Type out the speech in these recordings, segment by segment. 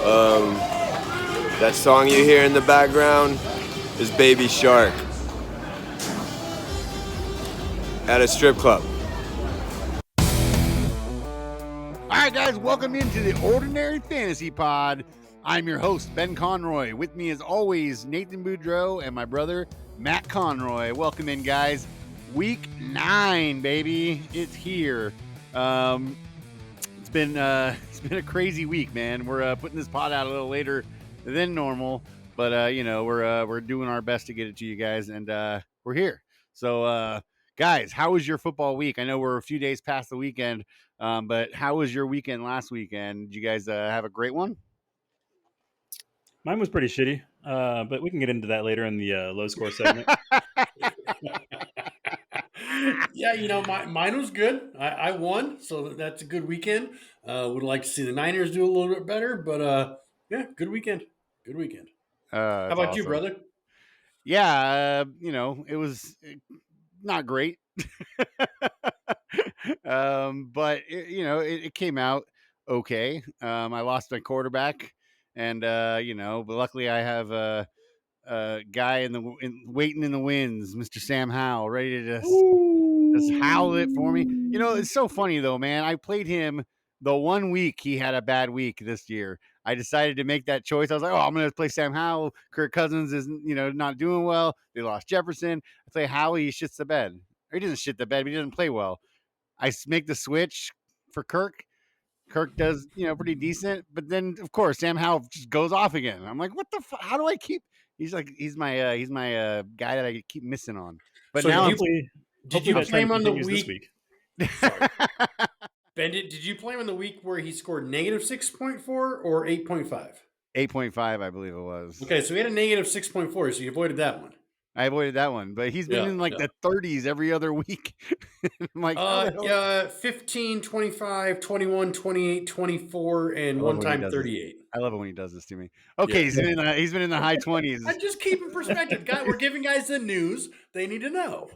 Um, that song you hear in the background is Baby Shark at a strip club. All right, guys, welcome into the Ordinary Fantasy Pod. I'm your host, Ben Conroy. With me, as always, Nathan Boudreau and my brother, Matt Conroy. Welcome in, guys. Week 9, baby. It's here. It's been a crazy week, man. We're putting this pod out a little later than normal, but we're doing our best to get it to you guys, and we're here. So, guys, how was your football week? I know we're a few days past the weekend, but how was your weekend last weekend? Did you guys have a great one? Mine was pretty shitty, but we can get into that later in the low score segment. Yeah, mine was good. I won, so that's a good weekend. Would like to see the Niners do a little bit better, but yeah, good weekend. Good weekend. How about you, brother? Yeah, it was not great. But it came out okay. I lost my quarterback, and but luckily I have a guy waiting in the wings, Mr. Sam Howell, ready to just howl it for me. It's so funny though, man. I played him the 1 week he had a bad week this year. I decided to make that choice. I was like, I'm going to play Sam Howell. Kirk Cousins is, not doing well. They lost Jefferson. I play Howell. He shits the bed. Or he doesn't shit the bed, but he doesn't play well. I make the switch for Kirk. Kirk does, pretty decent. But then, of course, Sam Howell just goes off again. I'm like, what the fuck? How do I keep? He's my guy that I keep missing on. But So now did you play him on the this week? Ben, did you play him on the week where he scored negative 6.4 or 8.5? 8.5, I believe it was. Okay, so he had a negative 6.4, so you avoided that one. I avoided that one, but he's been in the 30s every other week. I'm like, 15, 25, 21, 28, 24, and one time 38. I love it when he does this to me. Okay, yeah. He's been in the high 20s. I just keep in perspective. We're giving guys the news they need to know.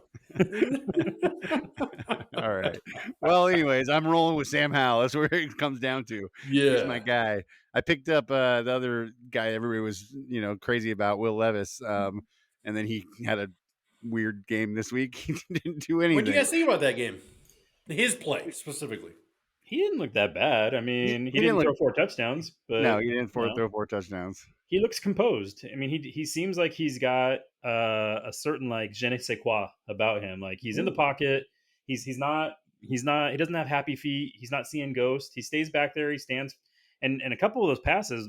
All right. Well, anyways, I'm rolling with Sam Howell. That's where it comes down to. Yeah. He's my guy. I picked up the other guy everybody was, crazy about, Will Levis. And then he had a weird game this week. He didn't do anything. What do you guys think about that game? His play, specifically. He didn't look that bad. I mean, he didn't throw 4 touchdowns. But no, he didn't throw 4 touchdowns. He looks composed. I mean, he seems like he's got a certain, like, je ne sais quoi about him. Like, he's in the pocket. He doesn't have happy feet. He's not seeing ghosts. He stays back there. He stands. And a couple of those passes,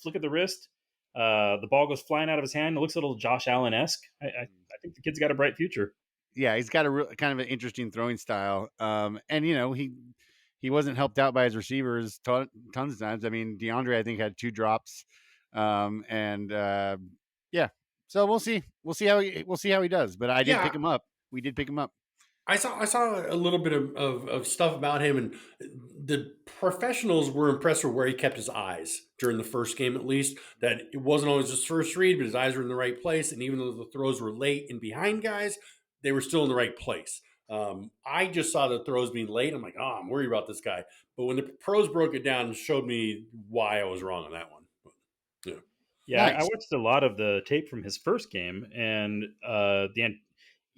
flick of the wrist, the ball goes flying out of his hand. It looks a little Josh Allen-esque. I think the kid's got a bright future. Yeah, he's got a kind of an interesting throwing style. And he wasn't helped out by his receivers tons of times. I mean, DeAndre, I think, had 2 drops. So we'll see. We'll see how he does. But I did pick him up. We did pick him up. I saw a little bit of stuff about him, and the professionals were impressed with where he kept his eyes during the first game, at least. That it wasn't always his first read, but his eyes were in the right place. And even though the throws were late and behind guys, they were still in the right place. I just saw the throws being late. I'm like, I'm worried about this guy. But when the pros broke it down and showed me why I was wrong on that one. Yeah, nice. I watched a lot of the tape from his first game, and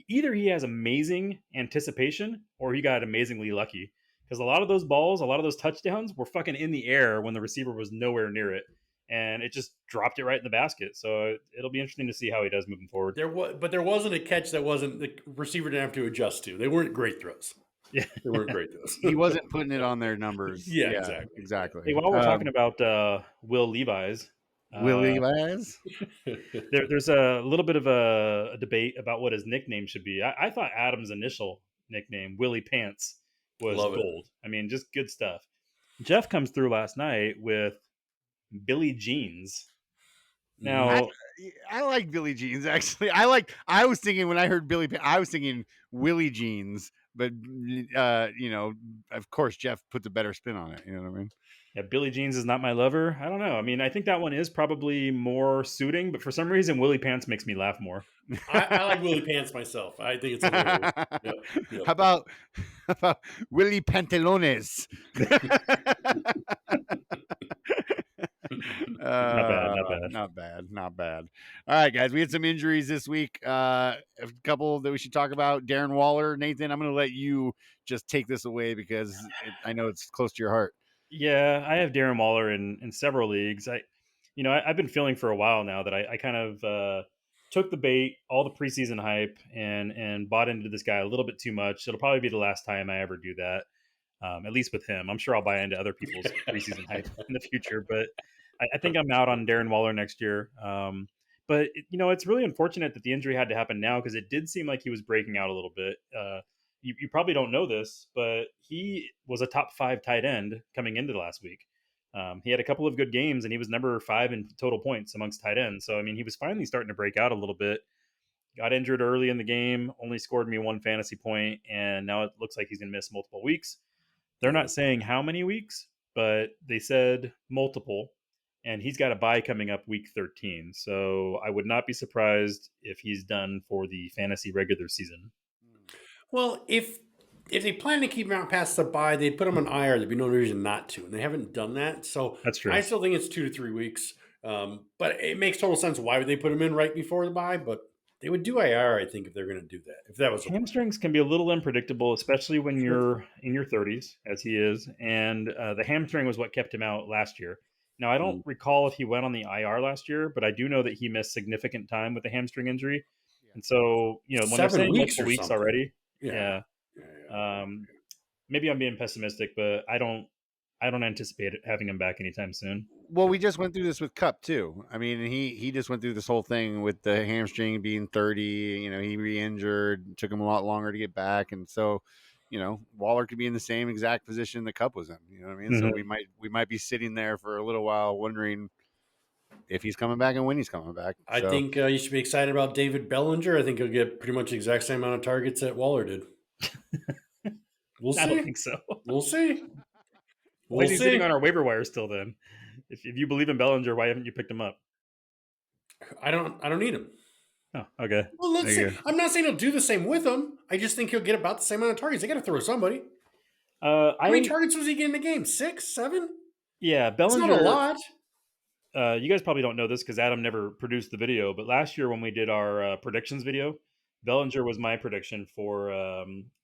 either he has amazing anticipation or he got amazingly lucky, because a lot of those balls, a lot of those touchdowns were fucking in the air when the receiver was nowhere near it, and it just dropped it right in the basket. So it'll be interesting to see how he does moving forward. There wasn't a catch that wasn't the receiver didn't have to adjust to. They weren't great throws. Yeah, they weren't great throws. He wasn't putting it on their numbers. Yeah, exactly. Hey, while we're talking about Will Levis. There's a little bit of a debate about what his nickname should be. I thought Adam's initial nickname, Willie Pants, was gold. I mean, just good stuff. Jeff comes through last night with Billy Jeans. Now, I like Billy Jeans, actually. I was thinking when I heard Billy, I was thinking Willie Jeans, but of course Jeff puts a better spin on it. You know what I mean? Yeah, Billy Jeans is not my lover. I don't know. I mean, I think that one is probably more suiting, but for some reason, Willie Pants makes me laugh more. I like Willie Pants myself. I think it's hilarious. Yep. How about Willie Pantalones? Not bad, not bad. Not bad. All right, guys, we had some injuries this week. A couple that we should talk about. Darren Waller, Nathan, I'm going to let you just take this away because I know it's close to your heart. Yeah, I have Darren Waller in several leagues. I've been feeling for a while now that I kind of took the bait, all the preseason hype, and bought into this guy a little bit too much. It'll probably be the last time I ever do that. At least with him. I'm sure I'll buy into other people's preseason hype in the future, but I think I'm out on Darren Waller next year. But it's really unfortunate that the injury had to happen now because it did seem like he was breaking out a little bit. You probably don't know this, but he was a top 5 tight end coming into the last week. He had a couple of good games, and he was number 5 in total points amongst tight ends. So, I mean, he was finally starting to break out a little bit. Got injured early in the game, only scored me 1 fantasy point, and now it looks like he's going to miss multiple weeks. They're not saying how many weeks, but they said multiple, and he's got a bye coming up week 13. So I would not be surprised if he's done for the fantasy regular season. Well, if they plan to keep him out past the bye, they'd put him on IR. There'd be no reason not to, and they haven't done that. So That's true. I still think it's 2 to 3 weeks. But it makes total sense. Why would they put him in right before the bye? But they would do IR, I think, if they're going to do that. If that was hamstrings can be a little unpredictable, especially when you're in your 30s, as he is. And the hamstring was what kept him out last year. Now, I don't recall if he went on the IR last year, but I do know that he missed significant time with the hamstring injury. And so, when they're 7 saying weeks multiple or weeks something. already, Yeah. maybe I'm being pessimistic, but I don't anticipate having him back anytime soon. Well, we just went through this with Cup too. I mean, he just went through this whole thing with the hamstring being 30. He re-injured, took him a lot longer to get back, and so, Waller could be in the same exact position the Cup was in. You know what I mean? So we might be sitting there for a little while wondering if he's coming back and when he's coming back. I So, think you should be excited about David Bellinger. I think he'll get pretty much the exact same amount of targets that Waller did. We'll I don't see. think so. We'll see. Why is he sitting on our waiver wire still then? If you believe in Bellinger, why haven't you picked him up? I don't need him. Oh, okay. Well, let's There you see. I'm not saying he'll do the same with him. I just think he'll get about the same amount of targets. They got to throw somebody. How many targets was he getting in the game? 6, 7? Yeah, It's Bellinger. not a lot. You guys probably don't know this because Adam never produced the video, but last year when we did our predictions video, Bellinger was my prediction for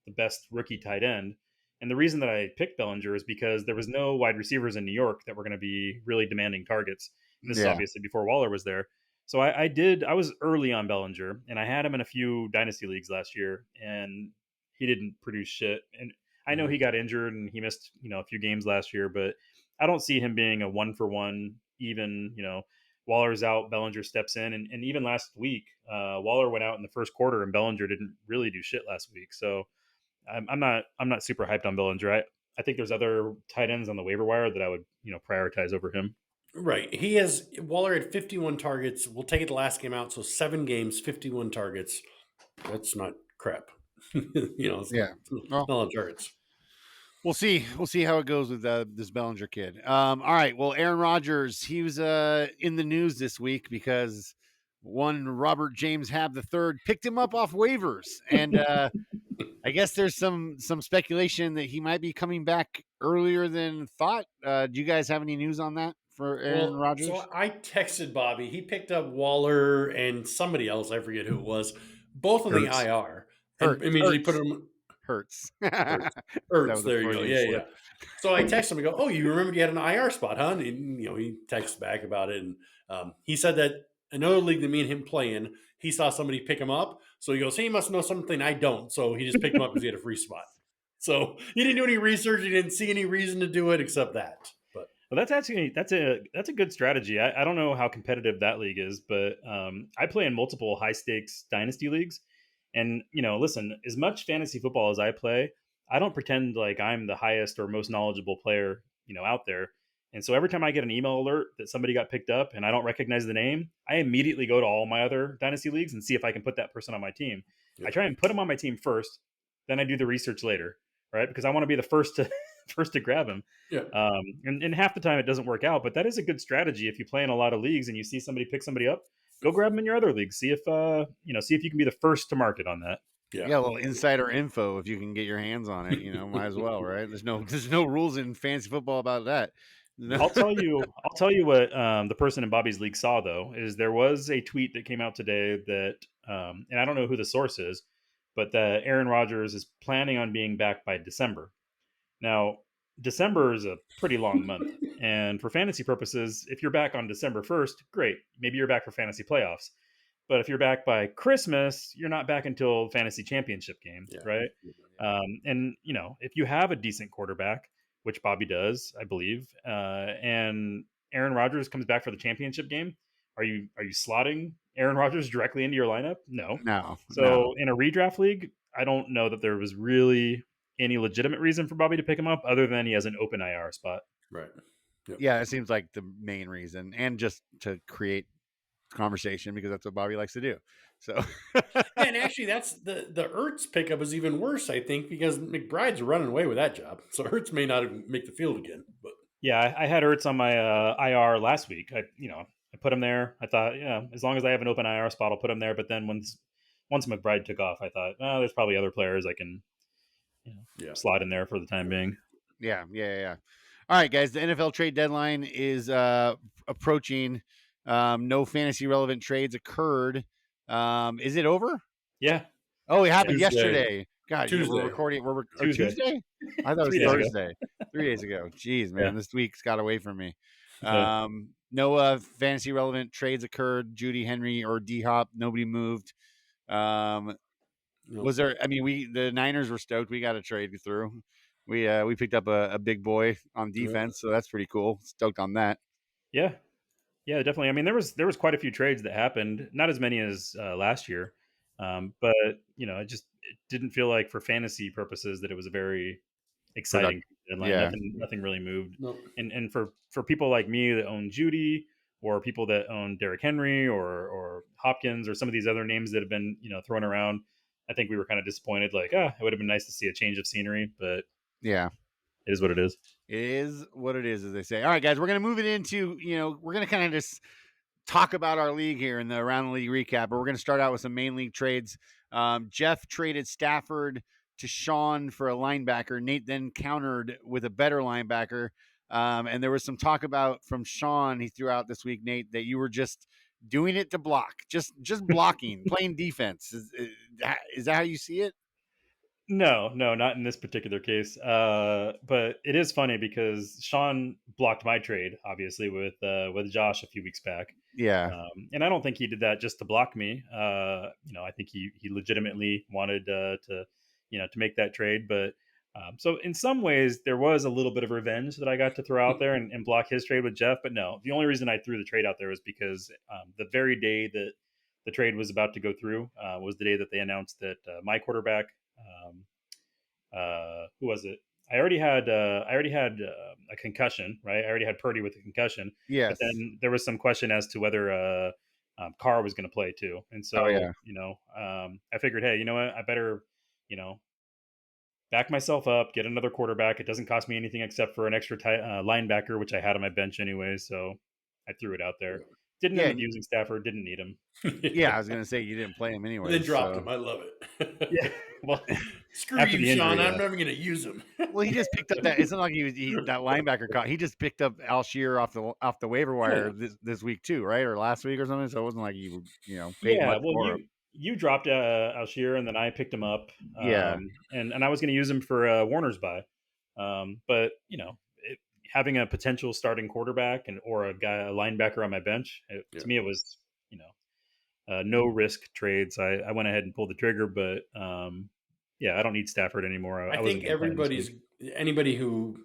the best rookie tight end. And the reason that I picked Bellinger is because there was no wide receivers in New York that were going to be really demanding targets. And this is obviously before Waller was there. So I was early on Bellinger, and I had him in a few dynasty leagues last year, and he didn't produce shit. And I know he got injured and he missed, a few games last year, but I don't see him being a 1-for-1 even, Waller's out, Bellinger steps in. And even last week, Waller went out in the first quarter and Bellinger didn't really do shit last week. So I'm not super hyped on Bellinger. I think there's other tight ends on the waiver wire that I would, prioritize over him. Right. Waller had 51 targets. We'll take it the last game out. So 7 games, 51 targets. That's not crap. It's not a lot of targets. We'll see. We'll see how it goes with this Bellinger kid. All right. Well, Aaron Rodgers, he was in the news this week because one Robert James Hab III picked him up off waivers, and I guess there's some speculation that he might be coming back earlier than thought. Do you guys have any news on that for Aaron Rodgers? So I texted Bobby. He picked up Waller and somebody else. I forget who it was. Both on the IR. And immediately put him. Hurts. Hurts. There you go. Yeah. So I texted him and go, "Oh, you remembered you had an IR spot, huh?" And he texted back about it, and he said that another league that me and him play in, he saw somebody pick him up. So he goes, "Hey, he must know something I don't." So he just picked him up because he had a free spot. So he didn't do any research. He didn't see any reason to do it except that. But well, that's a good strategy. I don't know how competitive that league is, but I play in multiple high stakes dynasty leagues. And, listen, as much fantasy football as I play, I don't pretend like I'm the highest or most knowledgeable player, out there. And so every time I get an email alert that somebody got picked up and I don't recognize the name, I immediately go to all my other dynasty leagues and see if I can put that person on my team. Yeah. I try and put them on my team first, then I do the research later, right? Because I want to be the first to grab him. Yeah. And half the time it doesn't work out, but that is a good strategy. If you play in a lot of leagues and you see somebody pick somebody up, go grab them in your other league. See if you can be the first to market on that. Yeah, a little insider info if you can get your hands on it. Might as well, right? There's no rules in fantasy football about that. No. I'll tell you what the person in Bobby's league saw though is there was a tweet that came out today that and I don't know who the source is, but that Aaron Rodgers is planning on being back by December. Now, December is a pretty long month, and for fantasy purposes, if you're back on December 1st, great. Maybe you're back for fantasy playoffs. But if you're back by Christmas, you're not back until fantasy championship game, Yeah. right? And if you have a decent quarterback, which Bobby does, I believe, and Aaron Rodgers comes back for the championship game, are you slotting Aaron Rodgers directly into your lineup? No. No. So in a redraft league, I don't know that there was really any legitimate reason for Bobby to pick him up other than he has an open IR spot. Right. Yeah, it seems like the main reason, and just to create conversation because that's what Bobby likes to do. So, And actually, that's the Ertz pickup is even worse, I think, because McBride's running away with that job. So Ertz may not even make the field again. But Yeah, I had Ertz on my IR last week. I put him there. I thought, as long as I have an open IR spot, I'll put him there. But then once McBride took off, I thought, there's probably other players I can slot in there for the time being. yeah. All right, guys. The NFL trade deadline is approaching. No fantasy relevant trades occurred. Is it over? Yeah. Oh, it happened Tuesday. yesterday. God, Tuesday. we're recording. Tuesday. Tuesday? I thought it was 3 days ago. Thursday. 3 days ago. Jeez, man, Yeah. this week's got away from me. Yeah. No fantasy relevant trades occurred. Judy, Henry, or D Hop. Nobody moved. Was there? I mean, the Niners were stoked. We got a trade through. We picked up a big boy on defense, so that's pretty cool. Stoked on that. Yeah, definitely. I mean, there was quite a few trades that happened. Not as many as last year, but it didn't feel like for fantasy purposes that it was a very exciting deadline. Yeah. Nothing really moved. Nope. And for people like me that own Judy, or people that own Derrick Henry or Hopkins, or some of these other names that have been thrown around, I think we were kind of disappointed. Like, it would have been nice to see a change of scenery, but Yeah. it is what it is. It is what it is, as they say. All right, guys, we're going to move it into, we're going to kind of just talk about our league here in the Around the League recap, but we're going to start out with some main league trades. Jeff traded Stafford to Sean for a linebacker. Nate then countered with a better linebacker. And there was some talk about from Sean, he threw out this week, Nate, that you were just doing it to block, just blocking, playing defense. Is that how you see it? No, not in this particular case. But it is funny because Sean blocked my trade, obviously, with Josh a few weeks back. Yeah. And I don't think he did that just to block me. I think he legitimately wanted to make that trade. But so in some ways, there was a little bit of revenge that I got to throw out there and block his trade with Jeff. But no, the only reason I threw the trade out there was because the very day that the trade was about to go through was the day that they announced that my quarterback. Who was it? I already had a concussion, right? I already had Purdy with a concussion. Yes. But then there was some question as to whether Carr was going to play too. And so, I figured, hey, you know what? I better, back myself up, get another quarterback. It doesn't cost me anything except for an extra linebacker, which I had on my bench anyway. So I threw it out there. Didn't end up using Stafford. Didn't need him. Yeah, I was going to say you didn't play him anyway. They dropped him. I love it. Yeah. Well, screw after you, the injury, Sean. yeah. I'm never going to use him. Well, he just picked up that. It's not like he that linebacker caught. He just picked up Alshire off the waiver wire this week too, right? Or last week or something. So it wasn't like you paid much for him. You dropped Alshire and then I picked him up. And I was going to use him for Warner's buy. But having a potential starting quarterback or a linebacker on my bench, to me it was no risk trades. I went ahead and pulled the trigger, but I don't need Stafford anymore. I think anybody who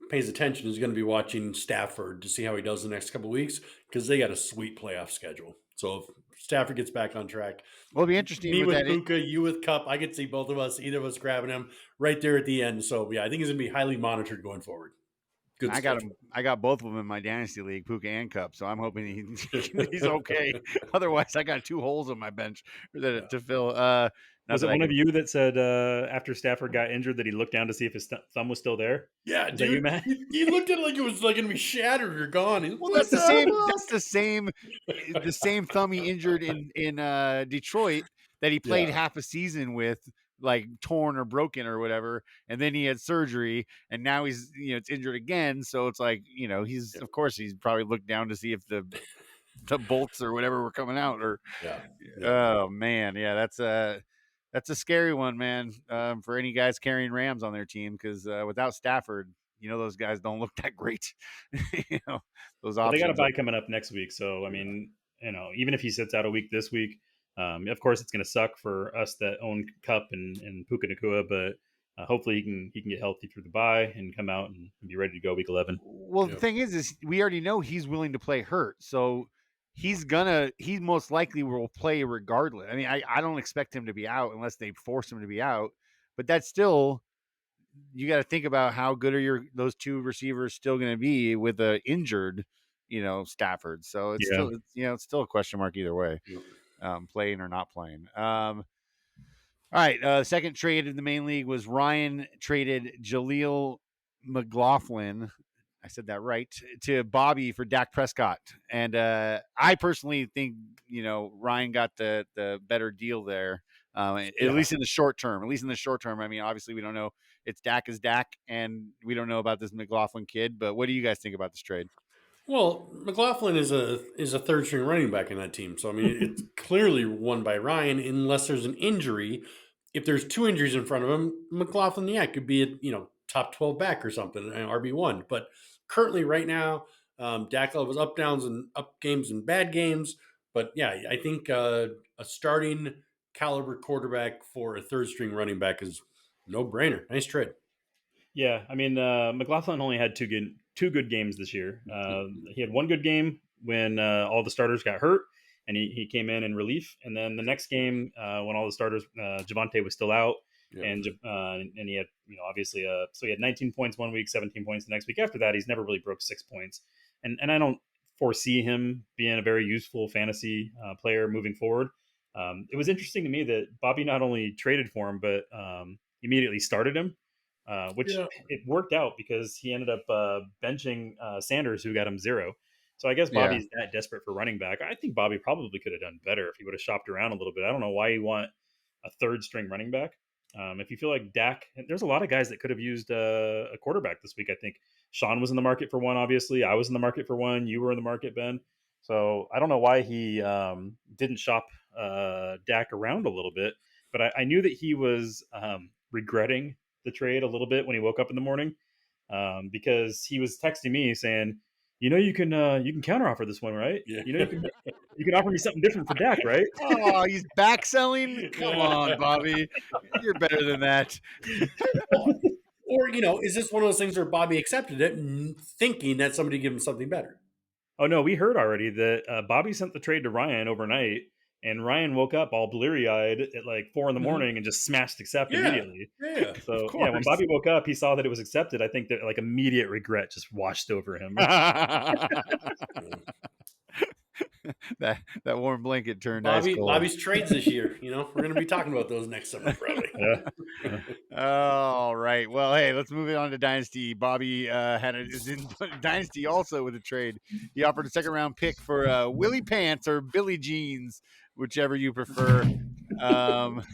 pays attention is going to be watching Stafford to see how he does the next couple of weeks because they got a sweet playoff schedule. So if Stafford gets back on track, well, it'll be interesting. Me with Puka, you with Cup. I could see both of us, either of us grabbing him right there at the end. So I think he's going to be highly monitored going forward. Good. I got him. I got both of them in my dynasty league, Puka and Cup. So I'm hoping he's okay. Otherwise, I got 2 holes on my bench to fill. Was it one of you that said after Stafford got injured that he looked down to see if his thumb was still there? Yeah, dude. That you, Matt? He looked at it like it was like going to be shattered or gone. Well, that's the same. That's the same thumb he injured in Detroit that he played half a season with like torn or broken or whatever, and then he had surgery, and now he's it's injured again. So it's like he's of course he's probably looked down to see if the bolts or whatever were coming out or Yeah. oh man, yeah, that's a scary one, man, for any guys carrying Rams on their team because without Stafford, those guys don't look that great. Those But they got a options. bye coming up next week, so I mean, even if he sits out a week this week, of course it's going to suck for us that own Cup and Puka Nakua, but hopefully he can get healthy through the bye and come out and be ready to go week 11. Well, the thing is we already know he's willing to play hurt, so he most likely will play regardless. I mean, I don't expect him to be out unless they force him to be out, but that's still you got to think about how good are those two receivers still going to be with a injured, Stafford. So it's still it's still a question mark either way, playing or not playing. All right, second trade in the main league was Ryan traded Jaleel McLaughlin. I said that right, to Bobby for Dak Prescott. And I personally think, Ryan got the better deal there, at least in the short term. At least in the short term. I mean, obviously, we don't know. It's Dak is Dak, and we don't know about this McLaughlin kid. But what do you guys think about this trade? Well, McLaughlin is a third string running back in that team. So, I mean, it's clearly won by Ryan unless there's an injury. If there's two injuries in front of him, McLaughlin, could be a, top 12 back or something, an RB1. But currently right now, Dak was up games and bad games. But yeah, I think a starting caliber quarterback for a third string running back is no brainer. Nice trade. Yeah, I mean, McLaughlin only had two good games this year. He had one good game when all the starters got hurt, and he came in relief. And then the next game, when all the starters, Javonte was still out, and he had obviously so he had 19 points one week, 17 points the next week. After that, he's never really broke 6 points, and I don't foresee him being a very useful fantasy player moving forward. It was interesting to me that Bobby not only traded for him, but immediately started him. Which it worked out because he ended up benching Sanders, who got him 0. So I guess Bobby's that desperate for running back. I think Bobby probably could have done better if he would have shopped around a little bit. I don't know why you want a third string running back. If you feel like Dak, there's a lot of guys that could have used a quarterback this week. I think Sean was in the market for one, obviously. I was in the market for one. You were in the market, Ben. So I don't know why he didn't shop Dak around a little bit. But I knew that he was regretting the trade a little bit when he woke up in the morning, because he was texting me saying, you can counteroffer this one, right? Yeah. You can offer me something different for Dak, right? Oh, he's back selling? Come on, Bobby. You're better than that. Or, is this one of those things where Bobby accepted it thinking that somebody gave him something better? Oh, no, we heard already that Bobby sent the trade to Ryan overnight, and Ryan woke up all bleary-eyed at like 4 a.m. and just smashed accept immediately. Yeah. So when Bobby woke up, he saw that it was accepted. I think that like immediate regret just washed over him. that warm blanket turned ice cold. Bobby's trades this year. We're going to be talking about those next summer, probably. All right. Well, hey, let's move it on to Dynasty. Bobby is in Dynasty also with a trade. He offered a second round pick for Willie Pants or Billy Jeans, whichever you prefer. That's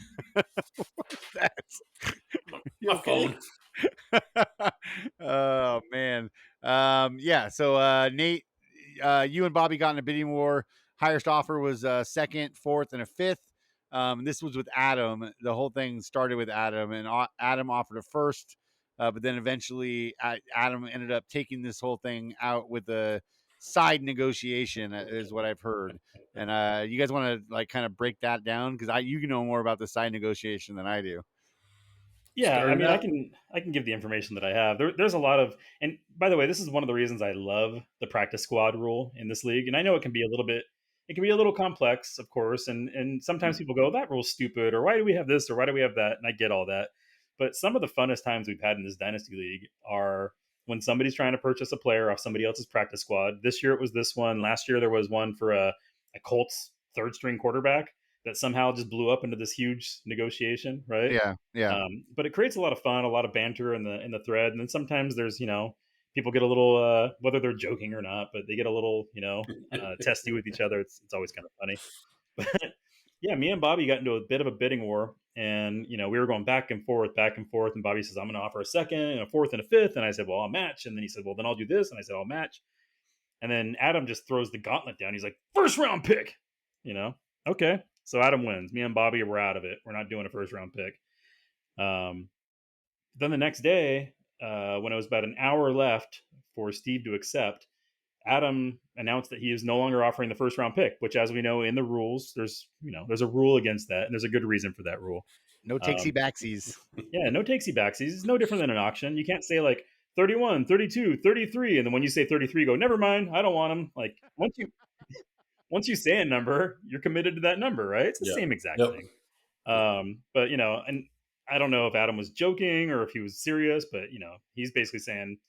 my phone. Oh man. Yeah. So Nate, you and Bobby got in a bidding war. Highest offer was second, fourth, and a fifth. This was with Adam. The whole thing started with Adam, and Adam offered a first, but then eventually Adam ended up taking this whole thing out with a side negotiation, is what I've heard. And you guys want to like kind of break that down because you know more about the side negotiation than I do. Yeah, I mean, I can give the information that I have. There's a lot of, and by the way, this is one of the reasons I love the practice squad rule in this league. And I know it can be a little complex, of course, and sometimes people go, that rule's stupid, or why do we have this, or why do we have that? And I get all that. But some of the funnest times we've had in this Dynasty League are when somebody's trying to purchase a player off somebody else's practice squad. This year it was this one. Last year there was one for a Colts third string quarterback that somehow just blew up into this huge negotiation, right? Yeah. But it creates a lot of fun, a lot of banter in the thread, and then sometimes there's people get a little whether they're joking or not, but they get a little testy with each other. It's always kind of funny. But yeah, me and Bobby got into a bit of a bidding war And, we were going back and forth, back and forth. And Bobby says, I'm going to offer a second and a fourth and a fifth. And I said, well, I'll match. And then he said, well, then I'll do this. And I said, I'll match. And then Adam just throws the gauntlet down. He's like, first round pick, Okay. So Adam wins. Me and Bobby were out of it. We're not doing a first round pick. Then the next day, when it was about an hour left for Steve to accept, Adam announced that he is no longer offering the first round pick, which, as we know in the rules, there's a rule against that, and there's a good reason for that rule. No takesy backsies. Yeah, no takesy backsies. It's no different than an auction. You can't say like 31, 32, 33, and then when you say 33, go, never mind, I don't want him. Like once you say a number, you're committed to that number, right? It's the same exact thing. But and I don't know if Adam was joking or if he was serious, but he's basically saying,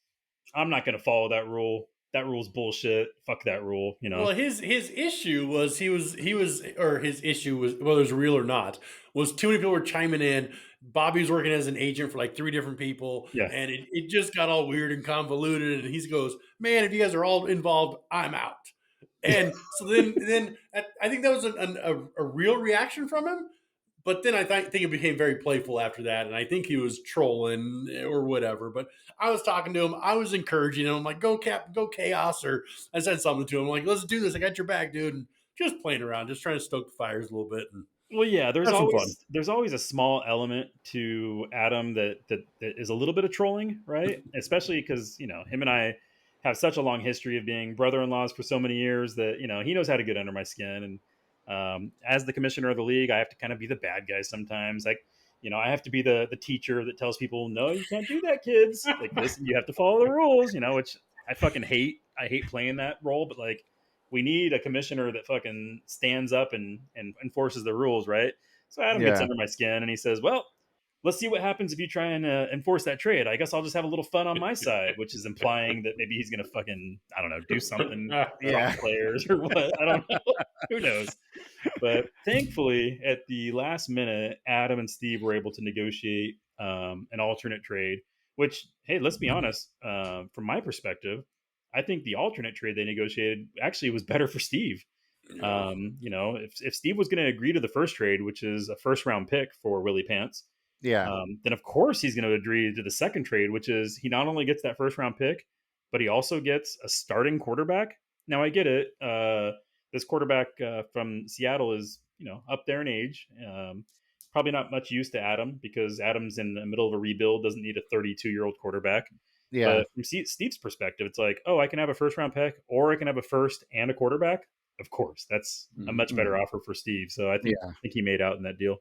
I'm not going to follow that rule. That rule's bullshit. Fuck that rule. Well, his issue was his issue was, whether it was real or not, was too many people were chiming in. Bobby was working as an agent for like 3 different people, and it just got all weird and convoluted. And he goes, "Man, if you guys are all involved, I'm out." And so then I think that was a real reaction from him. But then I think it became very playful after that, and I think he was trolling or whatever. But I was talking to him, I was encouraging him. I'm like, "Go Cap, go Chaos!" Or I said something to him like, "Let's do this. I got your back, dude." And just playing around, just trying to stoke the fires a little bit. And well, yeah, there's always a small element to Adam that is a little bit of trolling, right? Especially because him and I have such a long history of being brother-in-laws for so many years that he knows how to get under my skin. And as the commissioner of the league, I have to kind of be the bad guy sometimes. Like, I have to be the teacher that tells people, no, you can't do that, kids. Like, listen, you have to follow the rules, which I fucking hate. I hate playing that role, but like, we need a commissioner that fucking stands up and enforces the rules, right? So Adam gets under my skin and he says, well, let's see what happens if you try and enforce that trade. I guess I'll just have a little fun on my side, which is implying that maybe he's going to fucking, I don't know, do something, drop players or what. I don't know. Who knows? But thankfully, at the last minute, Adam and Steve were able to negotiate an alternate trade, which, hey, let's be honest, from my perspective, I think the alternate trade they negotiated actually was better for Steve. If Steve was going to agree to the first trade, which is a first round pick for Willie Pants, then of course he's going to agree to the second trade, which is he not only gets that first round pick, but he also gets a starting quarterback. Now I get it. This quarterback from Seattle is, up there in age. Probably not much use to Adam because Adam's in the middle of a rebuild, doesn't need a 32-year-old quarterback. Yeah. But from Steve's perspective, it's like, oh, I can have a first round pick or I can have a first and a quarterback. Of course, that's a much better offer for Steve. So I think he made out in that deal.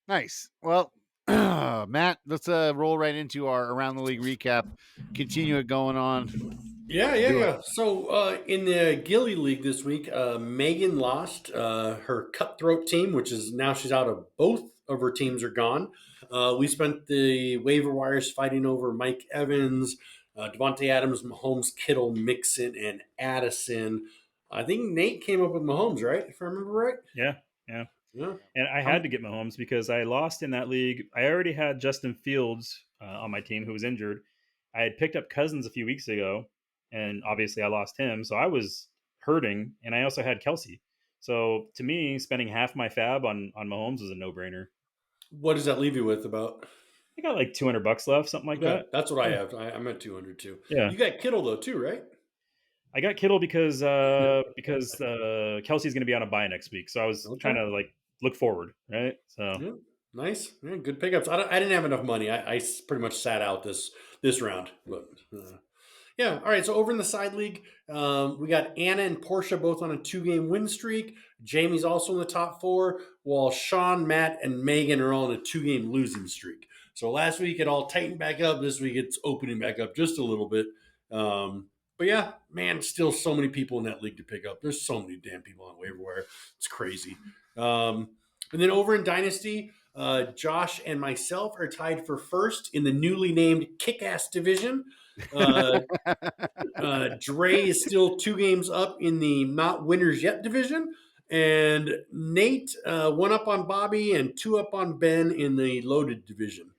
Nice. Well, Matt, let's roll right into our Around the League recap. Continue it going on. Yeah. So in the Gilly League this week, Megan lost her Cutthroat team, which is now she's out of both of her teams are gone. We spent the waiver wires fighting over Mike Evans, Devontae Adams, Mahomes, Kittle, Mixon, and Addison. I think Nate came up with Mahomes, right? If I remember right. Yeah. And I had to get Mahomes because I lost in that league. I already had Justin Fields on my team who was injured. I had picked up Cousins a few weeks ago, and obviously I lost him. So I was hurting, and I also had Kelsey. So to me, spending half my fab on Mahomes was a no-brainer. What does that leave you with about? I got like $200 left, something like that. That's what I have. I'm at 200 too. Yeah. You got Kittle though too, right? I got Kittle because Kelsey's going to be on a bye next week. So I was trying to like look forward, right? So nice, good pickups. I didn't have enough money. I pretty much sat out this round. But, all right. So over in the side league, we got Anna and Portia both on a 2-game win streak. Jamie's also in the top 4, while Sean, Matt, and Megan are all on a 2-game losing streak. So last week it all tightened back up. This week it's opening back up just a little bit. But yeah, man, still so many people in that league to pick up. There's so many damn people on waiver wire. It's crazy. And then over in Dynasty, Josh and myself are tied for first in the newly named Kick-Ass division. Dre is still 2 games up in the Not Winners Yet division. And Nate 1 up on Bobby and 2 up on Ben in the Loaded division.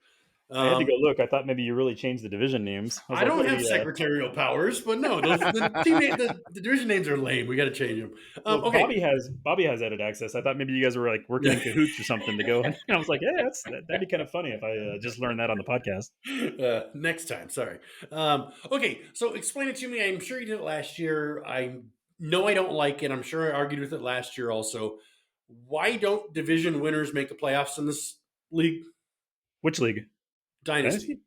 I had to go look. I thought maybe you really changed the division names. I was I like, don't what, have the, secretarial powers, but no, the division names are lame. We got to change them. well, Okay. Bobby has edit access. I thought maybe you guys were like working in cahoots or something to go. And I was like, yeah, that'd be kind of funny if I just learned that on the podcast. Next time, sorry. Okay, so explain it to me. I'm sure you did it last year. I know I don't like it. I'm sure I argued with it last year also. Why don't division winners make the playoffs in this league? Which league? Dynasty.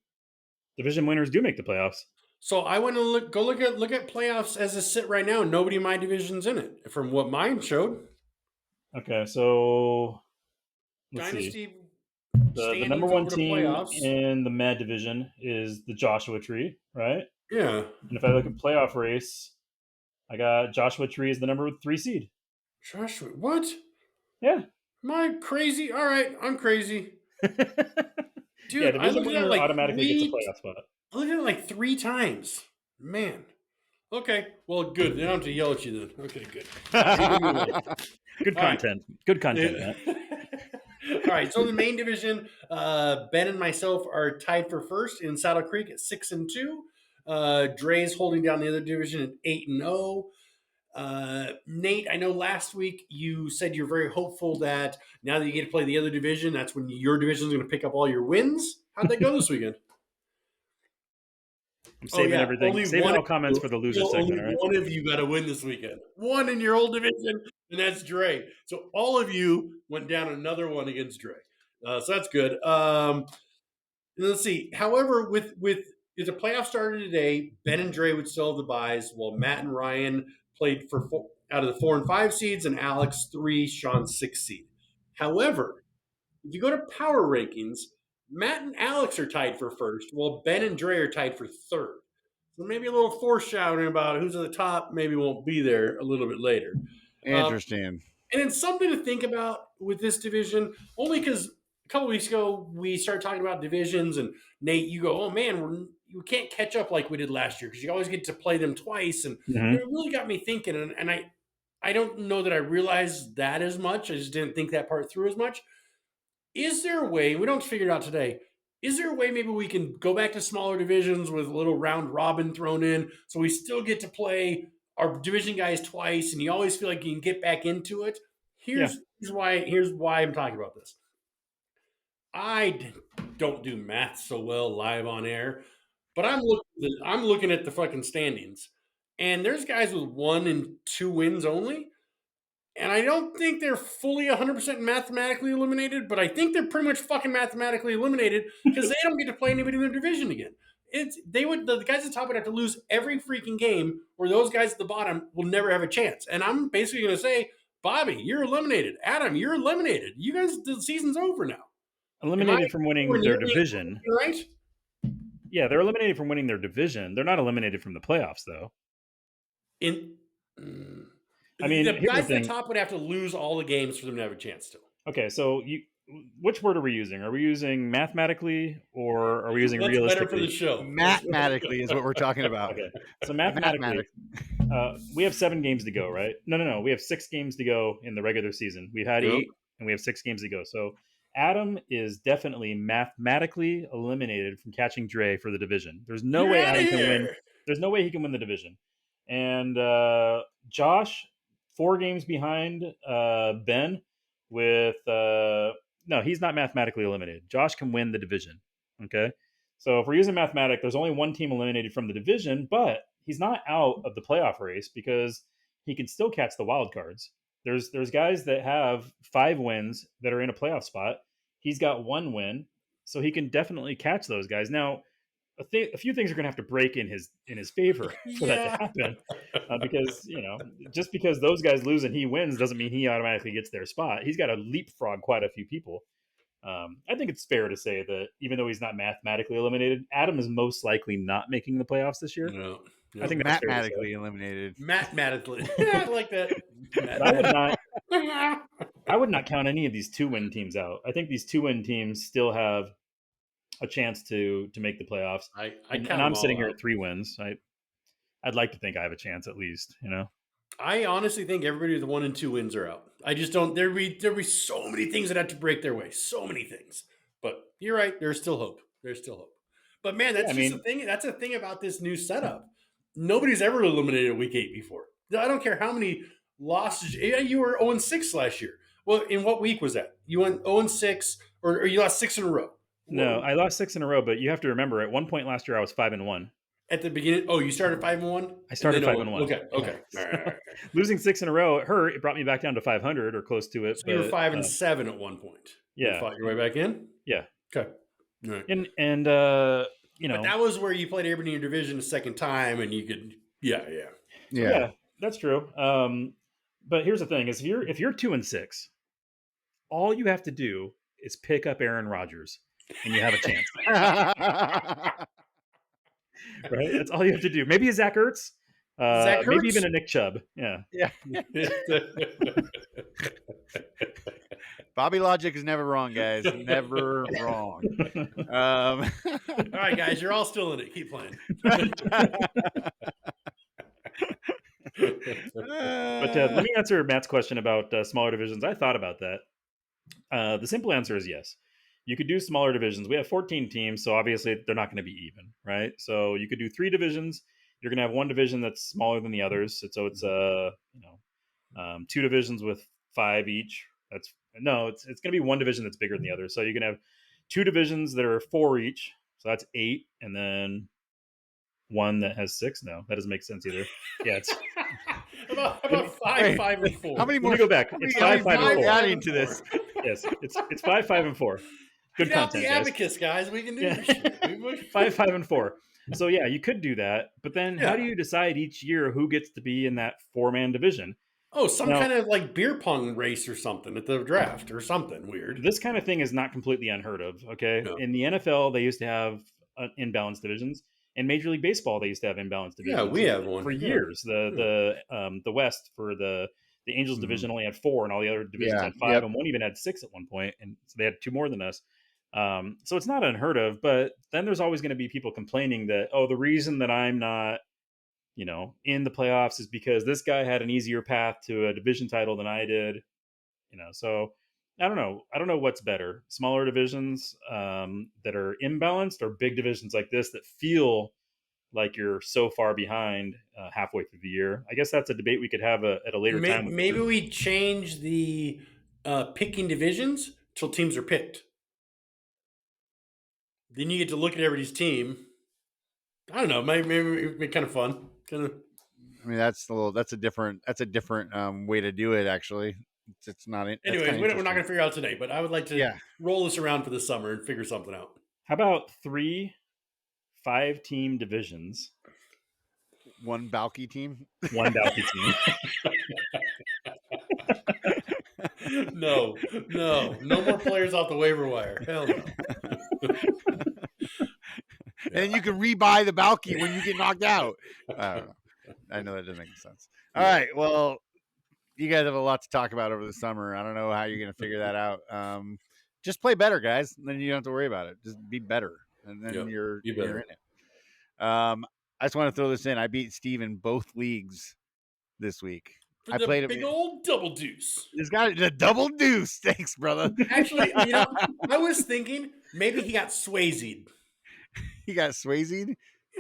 Division winners do make the playoffs. So I want to look at playoffs as a sit right now. Nobody in my division's in it, from what mine showed. Okay, so let's see. Dynasty The standings number one over to team playoffs. in the Mad division is the Joshua Tree, right? Yeah. And if I look at playoff race, I got Joshua Tree as the number 3 seed. Joshua, what? Yeah. Am I crazy? All right, I'm crazy. Dude, Yeah, I division looked at winner it like automatically gets a playoff spot. I looked at it like 3 times. Man. Okay, well, good. Then I don't have to yell at you then. Okay, good. Good All right. content. Good content, Matt. All right, so in the main division, Ben and myself are tied for first in Saddle Creek at 6-2. Dre's holding down the other division at 8-0. Nate, I know last week you said you're very hopeful that now that you get to play the other division, that's when your division is going to pick up all your wins. How'd that go this weekend? I'm saving everything. Saving all comments for the loser segment, all right? One of you got to win this weekend. One in your old division, and that's Dre. So all of you went down another one against Dre. So that's good. Let's see. However, with if the playoffs started today, Ben and Dre would still have the buys, while Matt and Ryan played for out of the 4 and 5 seeds, and Alex 3, Sean 6 seed. However, if you go to power rankings, Matt and Alex are tied for first, while Ben and Dre are tied for third. So maybe a little foreshadowing about who's at the top maybe won't be there a little bit later. Interesting. And it's something to think about with this division, only because a couple weeks ago we started talking about divisions, and Nate, you go, "Oh man, you can't catch up like we did last year because you always get to play them twice," and it really got me thinking. And I don't know that I realized that as much. I just didn't think that part through as much. Is there a way, we don't figure it out today, is there a way maybe we can go back to smaller divisions with a little round robin thrown in so we still get to play our division guys twice and you always feel like you can get back into it? Here's why I'm talking about this. I don't do math so well live on air, but I'm looking at the fucking standings, and there's guys with 1 and 2 wins only. And I don't think they're fully 100% mathematically eliminated, but I think they're pretty much fucking mathematically eliminated because they don't get to play anybody in their division again. The guys at the top would have to lose every freaking game, or those guys at the bottom will never have a chance. And I'm basically going to say, Bobby, you're eliminated. Adam, you're eliminated. You guys, the season's over now. Eliminated from winning their division. Right? Yeah, they're eliminated from winning their division. They're not eliminated from the playoffs, though. I mean, the guys at the top would have to lose all the games for them to have a chance to. Okay, so which word are we using? Are we using mathematically or are we using realistically? Better for the show. Mathematically is what we're talking about. Okay, so mathematically, we have 7 games to go, right? No. We have 6 games to go in the regular season. We've had 8, and we have 6 games to go. So Adam is definitely mathematically eliminated from catching Dre for the division. There's no way Adam can win. There's no way he can win the division. And Josh, 4 games behind Ben with no, he's not mathematically eliminated. Josh can win the division. Okay. So if we're using mathematic, there's only 1 team eliminated from the division, but he's not out of the playoff race because he can still catch the wild cards. There's guys that have 5 wins that are in a playoff spot. He's got 1 win, so he can definitely catch those guys. Now, a few things are going to have to break in his favor for that to happen, because just because those guys lose and he wins doesn't mean he automatically gets their spot. He's got to leapfrog quite a few people. I think it's fair to say that even though he's not mathematically eliminated, Adam is most likely not making the playoffs this year. No. I think mathematically eliminated. Mathematically, I like that. I would not count any of these 2-win teams out. I think these 2-win teams still have a chance to make the playoffs. And I'm sitting here at 3 wins. I'd like to think I have a chance at least. I honestly think everybody with 1 and 2 wins are out. I just don't. There'd be so many things that have to break their way. So many things. But you're right. There's still hope. There's still hope. But man, that's Yeah, I just mean- the thing. That's the thing about this new setup. Nobody's ever eliminated week 8 before. I don't care how many losses. Yeah, you were 0-6 last year. Well, in what week was that? You went 0-6, or you lost 6 in a row? No, Whoa. I lost 6 in a row, but you have to remember at one point last year I was 5-1. At the beginning. Oh, you started 5-1. I started And then 5-1. Okay. Okay. Yeah. All right. Losing 6 in a row, it hurt. It brought me back down to 500 or close to it. So you were 5-7 at one point. Yeah. You fought your way back in. Yeah. Okay. All right. And you know, But that was where you played everybody in your division a second time, and you could. yeah, that's true. But here's the thing: is if you're 2-6, all you have to do is pick up Aaron Rodgers, and you have a chance. Right? That's all you have to do. Maybe a Zach Ertz. Zach Maybe Ertz? even a Nick Chubb. Yeah. Bobby Logic is never wrong, guys. Never wrong. All right, guys, you're all still in it. Keep playing. But let me answer Matt's question about smaller divisions. I thought about that. The simple answer is yes. You could do smaller divisions. We have 14 teams, so obviously they're not going to be even, right? So you could do 3 divisions. You're going to have one division that's smaller than the others. So it's 2 divisions with 5 each. It's going to be one division that's bigger than the other. So you can have 2 divisions that are 4 each. So that's 8, and then one that has 6. No, that doesn't make sense either. Yeah, it's about 5, 5, and 4. How many let more? me go back. It's 5, 5, and 4. Adding to this. Yes, it's 5, 5, and 4. Good Get out content, the guys. abacus, guys. We can do Yeah. this shit. 5, 5, and 4. So yeah, you could do that, but then how do you decide each year who gets to be in that 4-man division? Oh, some Now- kind of like beer pong race or something at the draft or something weird. This kind of thing is not completely unheard of. Okay, No. in the NFL they used to have imbalanced divisions. In Major League Baseball they used to have imbalanced divisions. Yeah, we have one for Yeah. years. The West for the Angels Mhm. division only had 4, and all the other divisions Yeah, had 5, yep. and one even had 6 at one point, and so they had 2 more than us. So it's not unheard of, but then there's always going to be people complaining that, oh, the reason that I'm not, in the playoffs is because this guy had an easier path to a division title than I did. So I don't know. I don't know what's better: smaller divisions that are imbalanced, or big divisions like this that feel like you're so far behind halfway through the year. I guess that's a debate we could have at a later time. with Maybe we change the picking divisions till teams are picked. Then you get to look at everybody's team. I don't know. Maybe it'd be kind of fun. Kind of. I mean, that's a different way to do it. Actually, it's not. That's Anyways, kinda we're not going to interesting. figure out today, but I would like to roll this around for the summer and figure something out. How about 3 5-team divisions? One Balky team. One Balky team. No more players off the waiver wire. Hell no. And then you can rebuy the Balky when you get knocked out. I don't know. I know that doesn't make sense. All right. Well, you guys have a lot to talk about over the summer. I don't know how you're going to figure that out. Just play better, guys. Then you don't have to worry about it. Just be better, and then you're in it. I just want to throw this in. I beat Steve in both leagues this week. I played a big old double deuce. He's got a double deuce. Thanks, brother. Actually, I was thinking maybe he got Swayze'd. He got Swayze'd?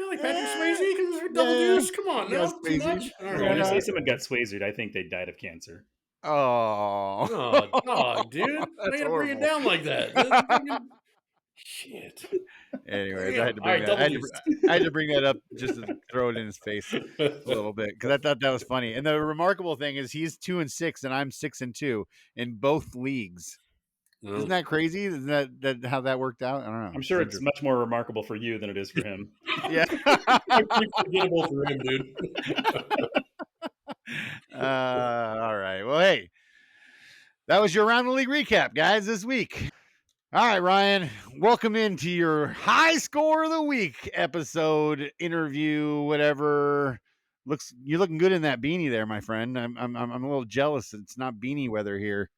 Like Patrick Swayze because it's double deuce. Come on, no, too much. When you say someone got Swayze'd, I think they died of cancer. Oh, dog, dude! I gotta bring it down like that. Shit. Anyways, I had to bring that. I had to bring that up just to throw it in his face a little bit because I thought that was funny. And the remarkable thing is he's 2-6 and I'm 6-2 in both leagues. Well, isn't that crazy? Isn't that how that worked out? I don't know. I'm sure it's much more remarkable for you than it is for him. Yeah, forgettable for him, dude. All right. Well, hey, that was your Around the League recap, guys, this week. All right, Ryan, welcome into your high score of the week episode, interview, whatever. You're looking good in that beanie there, my friend. I'm a little jealous. It's not beanie weather here.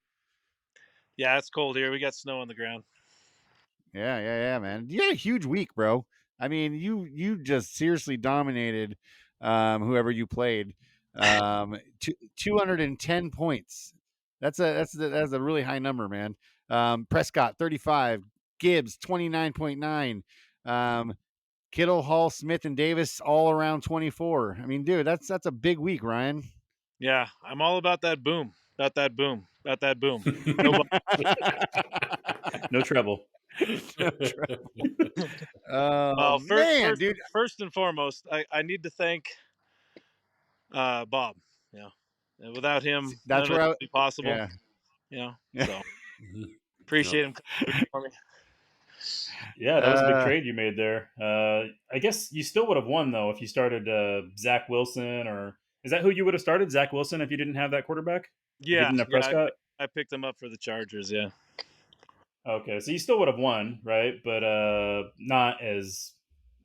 Yeah, it's cold here. We got snow on the ground. Yeah, man. You had a huge week, bro. I mean, you just seriously dominated whoever you played. 210 points. That's a really high number, man. Prescott 35, Gibbs 29.9. Kittle, Hall, Smith, and Davis all around 24. I mean, dude, that's a big week, Ryan. Yeah, I'm all about that boom. About that boom. About that boom. No, No trouble. Oh, man, dude. First and foremost, I need to thank Bob. Yeah. And without him, That's none of where this would be possible. Yeah. You know, so appreciate him coming through for me. Yeah, that was a big trade you made there. I guess you still would have won though if you started Zach Wilson, or is that who you would have started, Zach Wilson, if you didn't have that quarterback? If you Yeah, didn't have Prescott. I picked him up for the Chargers. Yeah. Okay, so you still would have won, right? But not as.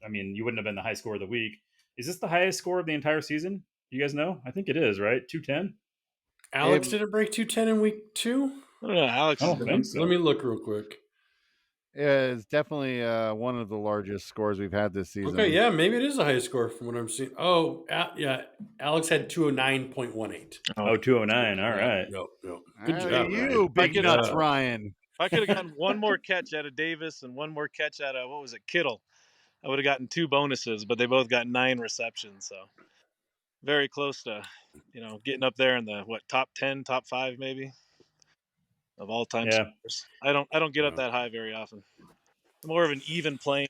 I mean, you wouldn't have been the high score of the week. Is this the highest score of the entire season? You guys know? I think it is, right? 210. Alex didn't break 210 in week 2. I don't know. Alex. I don't think so. Let me look real quick. It's definitely one of the largest scores we've had this season. Okay, yeah, maybe it is the highest score from what I'm seeing. Oh, yeah, Alex had 209.18. Oh, 209. All right. Yep. Good job, you big nuts, Ryan. If I could have gotten one more catch out of Davis and one more catch out of, what was it, Kittle, I would have gotten 2 bonuses, but they both got 9 receptions. So very close to, getting up there in the top 10, top 5 maybe of all time scores. I don't get up that high very often. More of an even playing,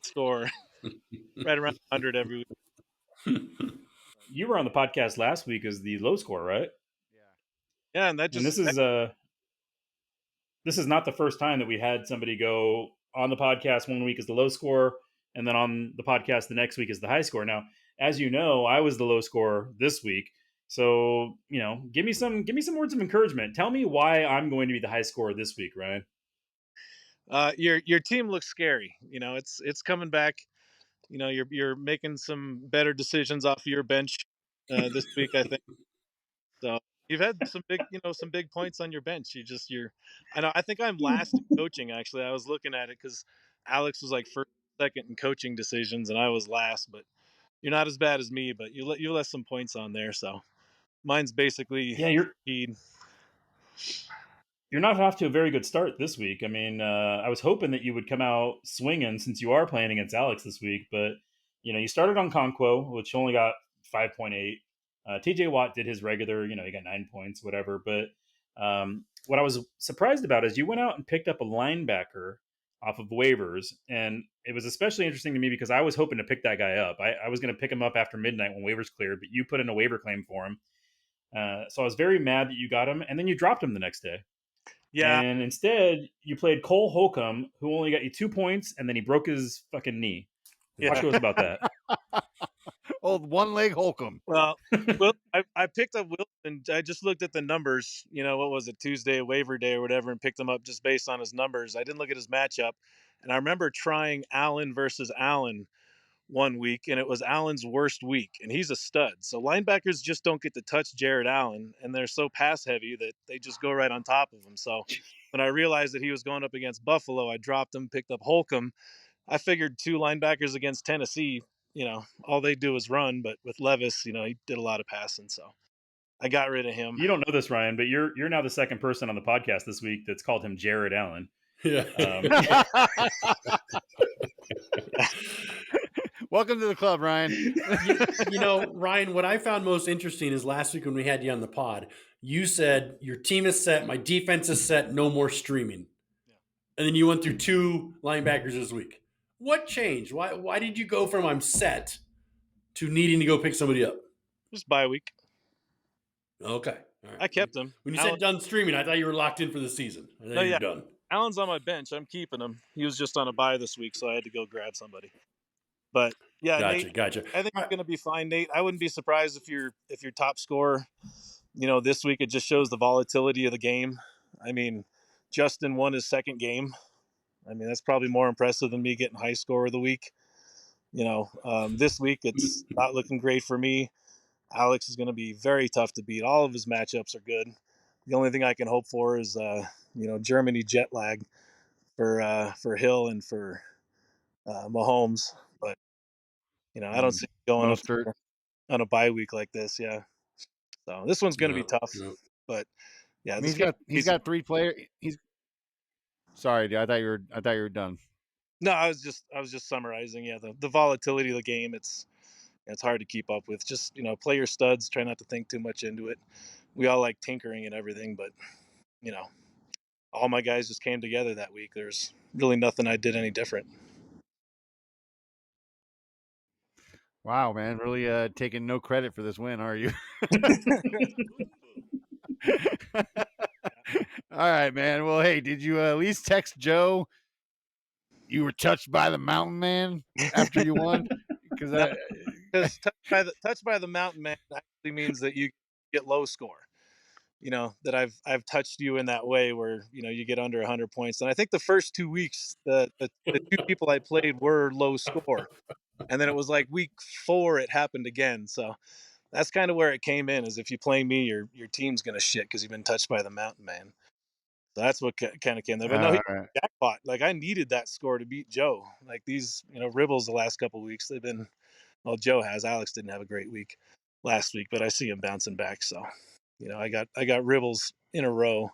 score, right around 100 every week. You were on the podcast last week as the low score, right? Yeah, and this is not the first time that we had somebody go on the podcast one week as the low score, and then on the podcast the next week as the high score. Now, as you know, I was the low score this week, so give me some words of encouragement. Tell me why I'm going to be the high scorer this week, Ryan. Your team looks scary. It's coming back. You're making some better decisions off of your bench this week, I think. So you've had some big points on your bench. I think I'm last in coaching. Actually, I was looking at it because Alex was like first, second in coaching decisions, and I was last. But you're not as bad as me. But you left some points on there, so mine's basically You're not off to a very good start this week. I mean, I was hoping that you would come out swinging since you are playing against Alex this week. But, you started on Conquo, which only got 5.8. TJ Watt did his regular, he got 9 points, whatever. But what I was surprised about is you went out and picked up a linebacker off of waivers. And it was especially interesting to me because I was hoping to pick that guy up. I was going to pick him up after midnight when waivers cleared, but you put in a waiver claim for him. So I was very mad that you got him. And then you dropped him the next day. Yeah. And instead, you played Cole Holcomb, who only got you 2 points, and then he broke his fucking knee. Yeah. Talk to us about that. Old one-leg Holcomb. Well, I picked up Wilson. I just looked at the numbers. What was it, Tuesday, waiver day or whatever, and picked him up just based on his numbers. I didn't look at his matchup. And I remember trying Allen versus Allen one week, and it was Allen's worst week, and he's a stud. So linebackers just don't get to touch Jared Allen, and they're so pass heavy that they just go right on top of him. So when I realized that he was going up against Buffalo, I dropped him, picked up Holcomb. I figured 2 linebackers against Tennessee, all they do is run, but with Levis, he did a lot of passing, so I got rid of him. You don't know this, Ryan, but you're now the second person on the podcast this week that's called him Jared Allen. Yeah. Welcome to the club, Ryan. Ryan, what I found most interesting is last week when we had you on the pod, you said your team is set, my defense is set, no more streaming. Yeah. And then you went through 2 linebackers this week. What changed? Why did you go from I'm set to needing to go pick somebody up? Just bye week. Okay. All right. I kept him. When you said done streaming, I thought you were locked in for the season. I thought you were done. Allen's on my bench. I'm keeping him. He was just on a bye this week, so I had to go grab somebody. But yeah, gotcha. I think you're going to be fine, Nate. I wouldn't be surprised if your top scorer, this week, it just shows the volatility of the game. I mean, Justin won his second game. I mean, that's probably more impressive than me getting high scorer of the week. This week it's not looking great for me. Alex is going to be very tough to beat. All of his matchups are good. The only thing I can hope for is, Germany jet lag for Hill and for Mahomes. But, I don't see him going up there on a bye week like this. Yeah. So this one's going to be tough. But, yeah. I mean, he's got 3 players. Sorry, dude. I thought you were done. No, I was just summarizing. Yeah, the volatility of the game. It's hard to keep up with. Just play your studs. Try not to think too much into it. We all like tinkering and everything, but you know, all my guys just came together that week. There's really nothing I did any different. Wow, man, really taking no credit for this win, are you? All right, man. Well, hey, did you at least text Joe you were touched by the mountain man after you won? Because No, because touched by the mountain man actually means that you get low score. That I've touched you in that way where you get under 100 points. And I think the first 2 weeks, the two people I played were low score, and then it was like week 4 it happened again. So that's kind of where it came in. Is if you play me, your team's gonna shit because you've been touched by the mountain man. So that's what kind of came there. But no, he all right. jackpot. Like I needed that score to beat Joe. Like these Ribbles the last couple of weeks they've been. Well, Joe has. Alex didn't have a great week last week, but I see him bouncing back. So I got Ribbles in a row.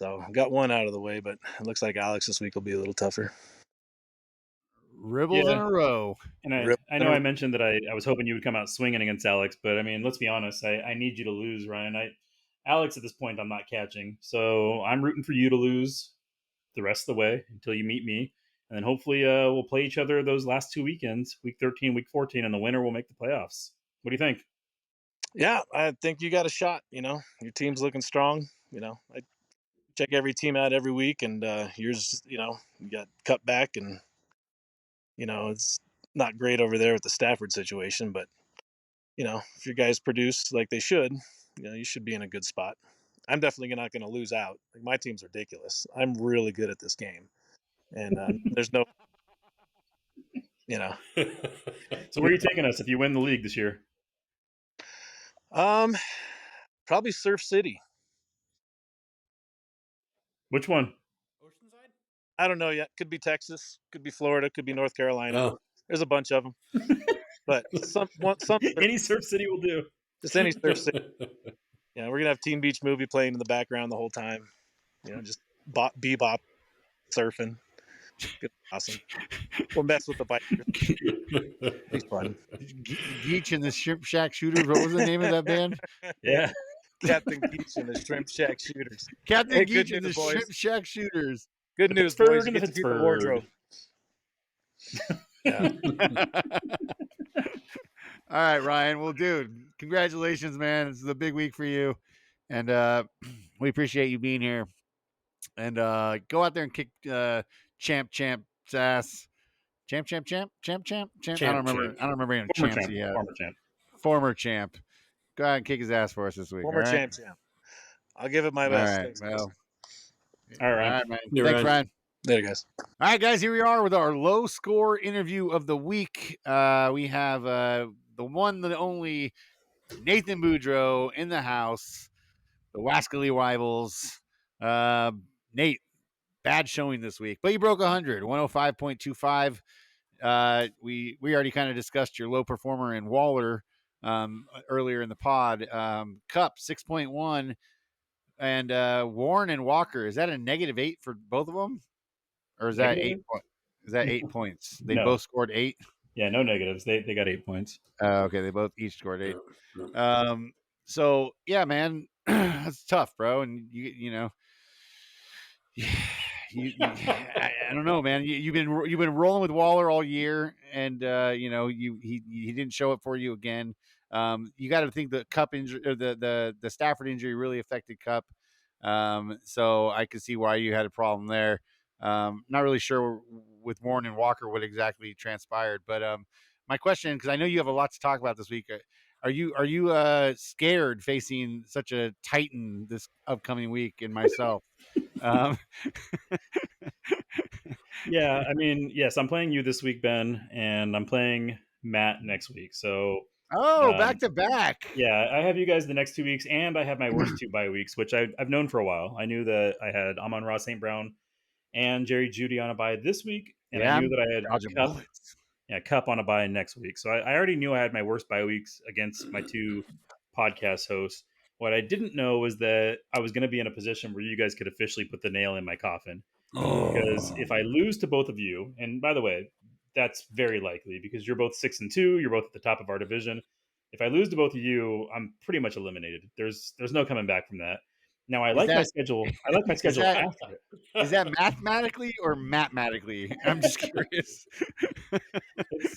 So got one out of the way, but it looks like Alex this week will be a little tougher. Ribbles in Yeah. a row. And Rip- I know I mentioned that I was hoping you would come out swinging against Alex, but I mean, let's be honest. I need you to lose, Ryan. Alex at this point I'm not catching, so I'm rooting for you to lose the rest of the way until you meet me, and then hopefully we'll play each other those last 2 weekends, week 13, week 14, and the winner will make the playoffs. What do you think? Yeah, I think you got a shot. Your team's looking strong. I check every team out every week, and yours, you got cut back, and it's not great over there with the Stafford situation, but if your guys produce like they should, you should be in a good spot. I'm definitely not going to lose out. Like my team's ridiculous. I'm really good at this game, and there's no, you know, So where are you taking us if you win the league this year? probably Surf City. Which one? Oceanside? I don't know yet. Could be Texas, could be Florida, could be North Carolina. Oh. There's a bunch of them, but some Any Surf City will do. just any Surf City. Yeah, we're gonna have Teen Beach Movie playing in the background the whole time. Just bebop surfing. Awesome. We'll mess with the bikers. It's fun. Geach and the Shrimp Shack Shooters. What was the name of that band? Yeah. Captain Geach and the Shrimp Shack Shooters. Captain Hey, Geach good and the news, boys. Shrimp Shack Shooters. Good news, Pittsburgh boys. You and get to keep the Pittsburgh. wardrobe. Yeah. All right, Ryan. Well, dude, congratulations, man. This is a big week for you. And we appreciate you being here. And go out there and kick Champ's ass. Champ. I don't remember any Former champs champ. he had. Former champ. Former champ. Go out and kick his ass for us this week. Former all right? champ. I'll give it my All best. right. Thanks, guys. Well, All right. all right, man. Yeah, Thanks, Ryan. Ryan. Later, guys. All right, guys, here we are with our low score interview of the week. We have the one, the only Nathan Boudreau in the house, the Wascally Rivals. Nate, bad showing this week, but you broke 100, 105.25. We already kind of discussed your low performer in Waller earlier in the pod. Cup 6.1, and Warren and Walker. Is that a -8 for both of them? Or is that Negative? 8 points? Is that 8 points? They No. both scored 8. Yeah, no negatives. They got 8 points. Okay, they both each scored 8. So yeah, man, that's tough, bro. And you know, I don't know, man. You've been rolling with Waller all year, and he didn't show up for you again. You got to think the Cup injury or the Stafford injury really affected Cup. So I could see why you had a problem there. Not really sure with Warren and Walker what exactly transpired, but my question, because I know you have a lot to talk about this week, are you scared facing such a titan this upcoming week and myself? Yeah, I mean, yes, I'm playing you this week, Ben, and I'm playing Matt next week. So back to back. yeah, I have you guys the next 2 weeks, and I have my worst 2 bye weeks, which I've known for a while. I knew that I had Amon-Ra St. Brown and Jerry Jeudy on a bye this week, and I knew that I had Cup on a bye next week. So I already knew I had my worst bye weeks against my 2 podcast hosts. What I didn't know was that I was going to be in a position where you guys could officially put the nail in my coffin. Because if I lose to both of you, and by the way, that's very likely because you're both 6-2, you're both at the top of our division. If I lose to both of you, I'm pretty much eliminated. There's no coming back from that. Now I Is like my that schedule. I like my is schedule that after it. is that mathematically or mathematically? I'm just curious.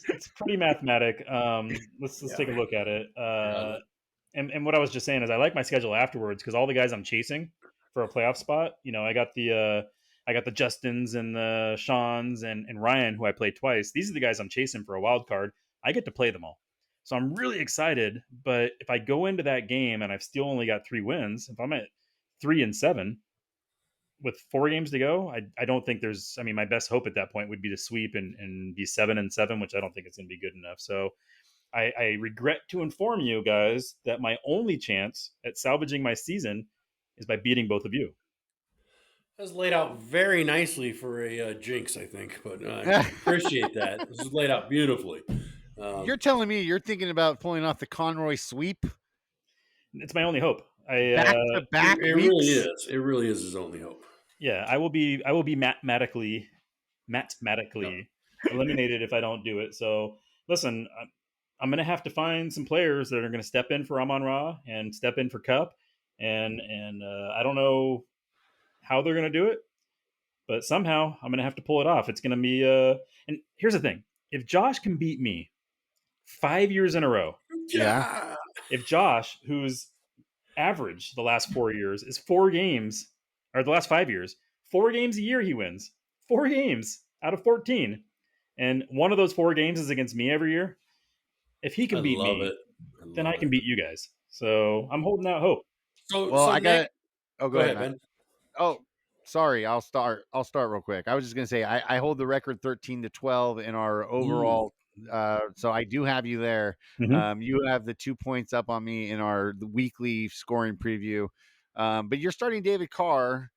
It's pretty mathematic. Let's take a Yeah. look at it. Yeah. And what I was just saying is I like my schedule afterwards because all the guys I'm chasing for a playoff spot, I got the Justins and the Seans and Ryan who I played twice. These are the guys I'm chasing for a wild card. I get to play them all. So I'm really excited. But if I go into that game and I've still only got 3 wins, if I'm at 3-7 with 4 games to go, I don't think there's. I mean, my best hope at that point would be to sweep and be 7-7, which I don't think it's going to be good enough. So I regret to inform you guys that my only chance at salvaging my season is by beating both of you. That's laid out very nicely for a jinx, I think. But I appreciate that. This is laid out beautifully. You're telling me you're thinking about pulling off the Conroy sweep It's my only hope. back to back it weeks? really is. It really is his only hope. Yeah, I will be mathematically eliminated if I don't do it. So listen, I'm going to have to find some players that are going to step in for Amon Ra and step in for Cup, and I don't know how they're going to do it, but somehow I'm going to have to pull it off. It's going to be and here's the thing: if Josh can beat me 5 years in a row, Yeah. if Josh, who's average the last 4 years is 4 games, or the last 5 years, 4 games a year he wins. 4 games out of 14. And one of those 4 games is against me every year. If he can beat me, then I can beat you guys. So I'm holding out hope. Well, I got it. Oh, Go ahead, Matt. Ben. Oh, sorry. I'll start real quick. I was just gonna say I hold the record 13-12 in our overall. So I do have you there. Mhm. You have the 2 points up on me in our weekly scoring preview. But you're starting David Carr.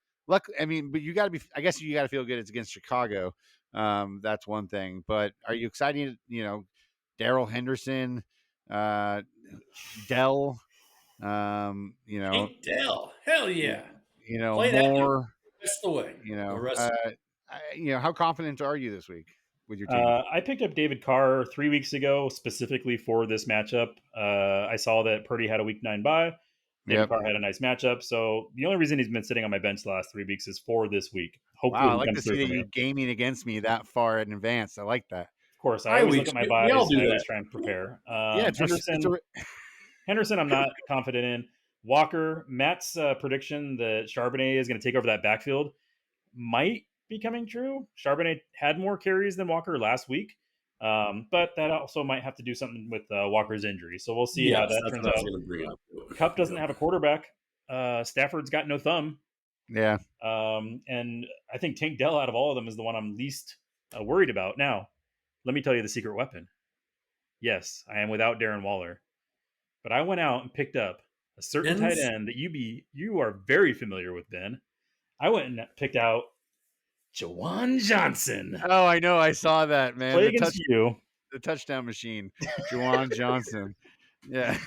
I mean, but you got to be. I guess you got to feel good. It's against Chicago. That's one thing. But are you excited? Daryl Henderson, Dell. Hank Dell. Hell yeah. Play that dude. More. That's the way. How confident are you this week with your team? I picked up David Carr 3 weeks ago specifically for this matchup. I saw that Purdy had a week 9 bye. David Carr had a nice matchup. So the only reason he's been sitting on my bench the last 3 weeks is for this week. Hopefully, wow, I like to see that you gaming against me that far in advance. I like that. Of course, I always look at my buys. I always try and prepare. Henderson, I'm not confident in. Walker, Matt's prediction that Charbonnet is going to take over that backfield might be coming true. Charbonnet had more carries than Walker last week, but that also might have to do something with Walker's injury. So we'll see how that turns out. Kupp doesn't have a quarterback. Stafford's got no thumb. Yeah. And I think Tank Dell out of all of them is the one I'm least worried about. Now, let me tell you the secret weapon. Yes, I am without Darren Waller. But I went out and picked up a certain tight end that you are very familiar with, Ben. I went and picked out Juwan Johnson. Oh, I know. I saw that, man. Play against you. The touchdown machine. Juwan Johnson. Yeah.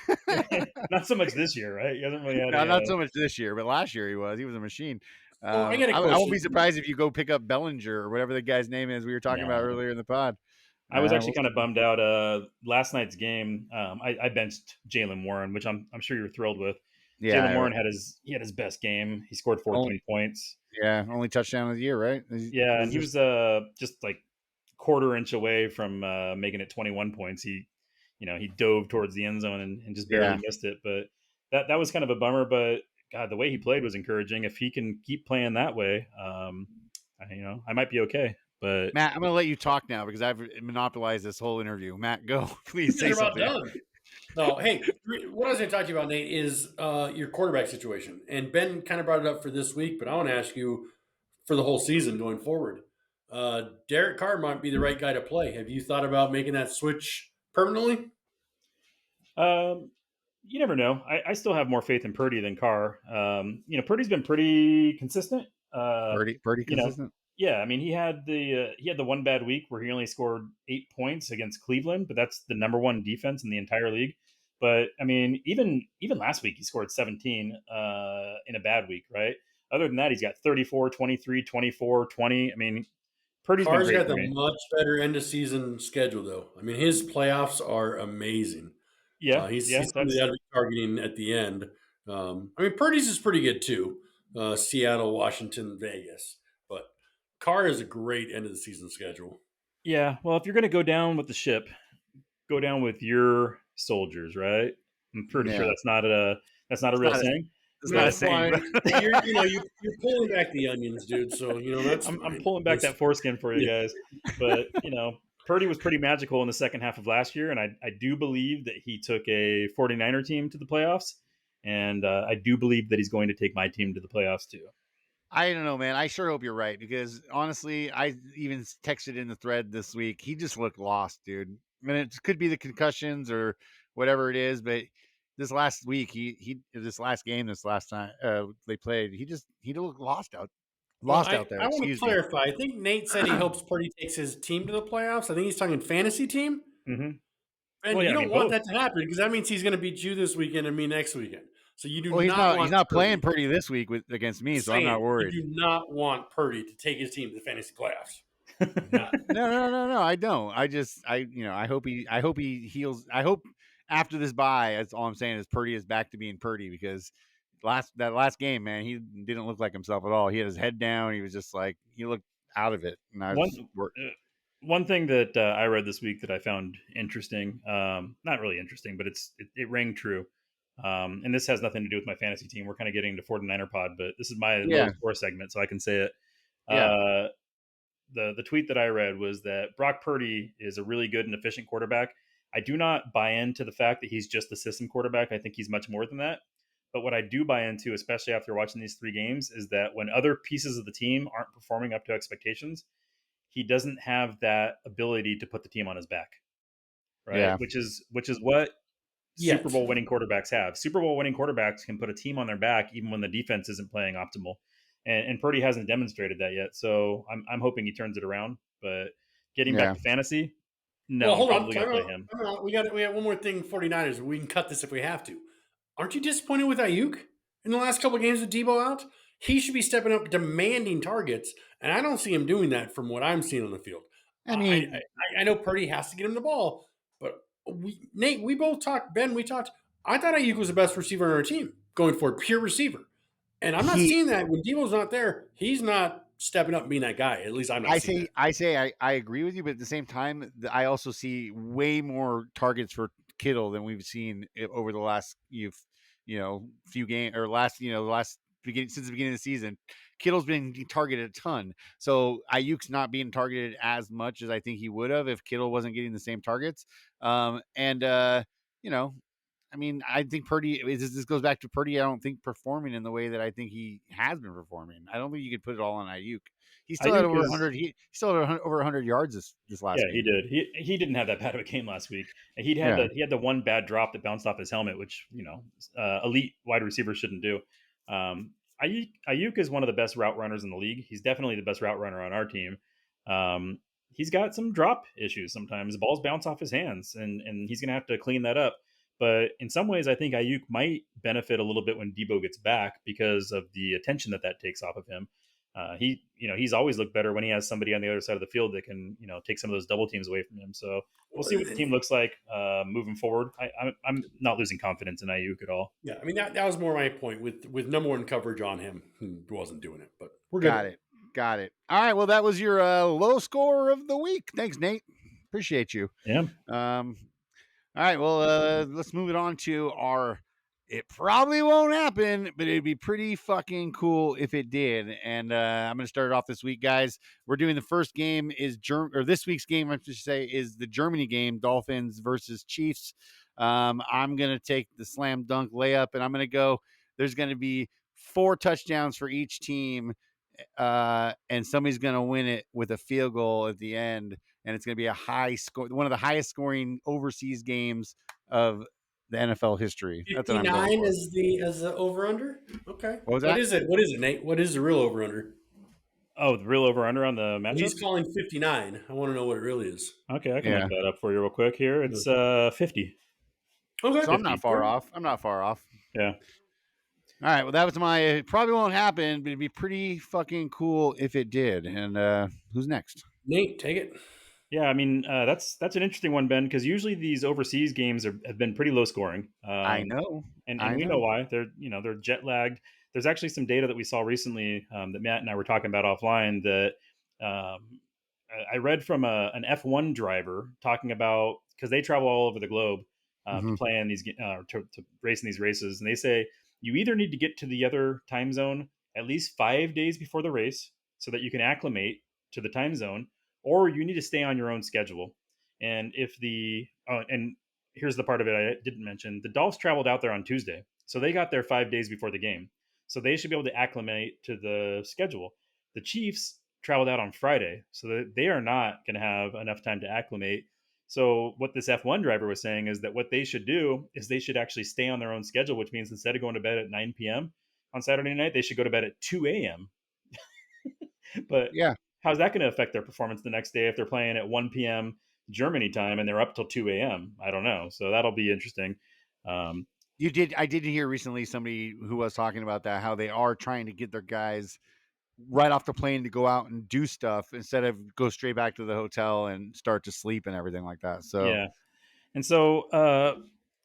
Not so much this year, right? He hasn't really had not so much this year, but last year he was a machine. I won't be surprised if you go pick up Bellinger or whatever the guy's name is we were talking about earlier in the pod. I was actually kind of bummed out. Last night's game, I benched Jaylen Warren, which I'm sure you're thrilled with. Yeah, Jaylen Warren had his best game. He scored 14 points. Yeah, only touchdown of the year, right? Yeah, and he was just like quarter inch away from making it 21 points. He dove towards the end zone and just barely missed it. But that was kind of a bummer. But God, the way he played was encouraging. If he can keep playing that way, I might be okay. But Matt, I'm going to let you talk now because I've monopolized this whole interview. Matt, go. Please say something. No, hey, what I was going to talk to you about, Nate, is your quarterback situation. And Ben kind of brought it up for this week, but I want to ask you for the whole season going forward. Derek Carr might be the right guy to play. Have you thought about making that switch permanently? You never know. I still have more faith in Purdy than Carr. Purdy's been pretty consistent. Purdy consistent. Yeah, I mean, he had the one bad week where he only scored 8 points against Cleveland, but that's the number 1 defense in the entire league. But I mean, even last week he scored 17 in a bad week, right? Other than that, he's got 34, 23, 24, 20. I mean, Purdy's been Carr's great got for the me. much better end of season schedule, though. I mean, his playoffs are amazing. Yeah, He's somebody that I'd be targeting at the end. I mean, Purdy's is pretty good too. Seattle, Washington, Vegas, but Carr is a great end of the season schedule. yeah. Well, if you're going to go down with the ship, go down with your soldiers, right? I'm pretty sure Yeah. that's not a real not a- saying. It's not a But saying. You're pulling back the onions, dude. So that's I'm fine. pulling back It's- that foreskin for you Yeah. guys. But Purdy was pretty magical in the second half of last year, and I do believe that he took a 49er team to the playoffs, and I do believe that he's going to take my team to the playoffs too. I don't know, man. I sure hope you're right because honestly, I even texted in the thread this week. He just looked lost, dude. I mean, it could be the concussions or whatever it is, but this last week, this last game, this last time they played, he looked lost out there. I want to Excuse me. clarify. I think Nate said he hopes Purdy takes his team to the playoffs. I think he's talking fantasy team. Mm-hmm. And Well, yeah, you I don't mean, want both. that to happen because that means he's going to beat you this weekend and me next weekend. So you do Well, not. he's not playing Purdy this week against me, so I'm not worried. You do not want Purdy to take his team to the fantasy playoffs. No. I don't. I hope he heals. I hope after this bye, that's all I'm saying is Purdy is back to being Purdy because that last game, man, he didn't look like himself at all. He had his head down. He was just like he looked out of it. And One thing that I read this week that I found interesting, not really interesting, but it rang true. And this has nothing to do with my fantasy team. We're kind of getting to 49er pod, but this is my low score segment, so I can say it. Yeah. The tweet that I read was that Brock Purdy is a really good and efficient quarterback. I do not buy into the fact that he's just the system quarterback. I think he's much more than that. But what I do buy into, especially after watching these 3 games, is that when other pieces of the team aren't performing up to expectations, he doesn't have that ability to put the team on his back, right? Yeah. Which is what Super Bowl winning quarterbacks have. Super Bowl winning quarterbacks can put a team on their back even when the defense isn't playing optimal. And Purdy hasn't demonstrated that yet. So I'm hoping he turns it around. But getting back to fantasy, no, well, hold I'm on. probably going to play him. We got one more thing, 49ers. We can cut this if we have to. Aren't you disappointed with Ayuk in the last couple of games with Debo out? He should be stepping up, demanding targets, and I don't see him doing that from what I'm seeing on the field. I mean, I know Purdy has to get him the ball, but Nate, we both talked. Ben, we talked. I thought Ayuk was the best receiver on our team, going for a pure receiver, and I'm not seeing that when Debo's not there. He's not stepping up and being that guy. At least I'm not. I agree with you, but at the same time, I also see way more targets for Kittle than we've seen over the last few games or since the beginning of the season. Kittle's been targeted a ton, so Ayuk's not being targeted as much as I think he would have if Kittle wasn't getting the same targets. I mean, I think Purdy. This goes back to Purdy. I don't think performing in the way that I think he has been performing. I don't think you could put it all on Ayuk. He still had over 100. He still had over 100 yards this last game. Yeah, he did. He didn't have that bad of a game last week. He had the one bad drop that bounced off his helmet, which elite wide receivers shouldn't do. Ayuk is one of the best route runners in the league. He's definitely the best route runner on our team. He's got some drop issues sometimes. The balls bounce off his hands, and he's going to have to clean that up. But in some ways, I think Ayuk might benefit a little bit when Debo gets back because of the attention that takes off of him. He's always looked better when he has somebody on the other side of the field that can, take some of those double teams away from him. So we'll see what the team looks like moving forward. I'm not losing confidence in Ayuk at all. Yeah, I mean that was more my point with number one coverage on him, who wasn't doing it. But we're good. Got it. All right. Well, that was your low score of the week. Thanks, Nate. Appreciate you. Yeah. All right, well, let's move it on to our. It probably won't happen, but it'd be pretty fucking cool if it did. And I'm going to start it off this week, guys. We're doing the first game this week's game, I should say, is the Germany game, Dolphins versus Chiefs. I'm going to take the slam dunk layup, and I'm going to go. There's going to be 4 touchdowns for each team, and somebody's going to win it with a field goal at the end. And it's going to be a high score, one of the highest scoring overseas games of the NFL history. 59 is the over under. Okay. What was that? What is it, Nate? What is the real over under? Oh, the real over under on the matchup? He's calling 59. I want to know what it really is. Okay, I can look that up for you real quick here. It's 50. Okay. So I'm not far off. Yeah. All right. Well, that was my. It probably won't happen, but it'd be pretty fucking cool if it did. And who's next? Nate, take it. Yeah, I mean that's an interesting one, Ben, because usually these overseas games have been pretty low scoring. I know. And we know why. They're jet lagged. There's actually some data that we saw recently that Matt and I were talking about offline that I read from an F1 driver talking about, because they travel all over the globe to play in these to race in these races, and they say you either need to get to the other time zone at least 5 days before the race so that you can acclimate to the time zone, or you need to stay on your own schedule. And if and here's the part of it I didn't mention: the Dolphs traveled out there on Tuesday, so they got there 5 days before the game, so they should be able to acclimate to the schedule. The Chiefs traveled out on Friday, so they are not going to have enough time to acclimate. So what this F1 driver was saying is that what they should do is they should actually stay on their own schedule, which means instead of going to bed at 9 p.m. on Saturday night, they should go to bed at 2 a.m. But Yeah. how's that going to affect their performance the next day if they're playing at 1 p.m. Germany time and they're up till 2 a.m.? I don't know. So that'll be interesting. I did hear recently somebody who was talking about that, how they are trying to get their guys right off the plane to go out and do stuff instead of go straight back to the hotel and start to sleep and everything like that. So yeah. And so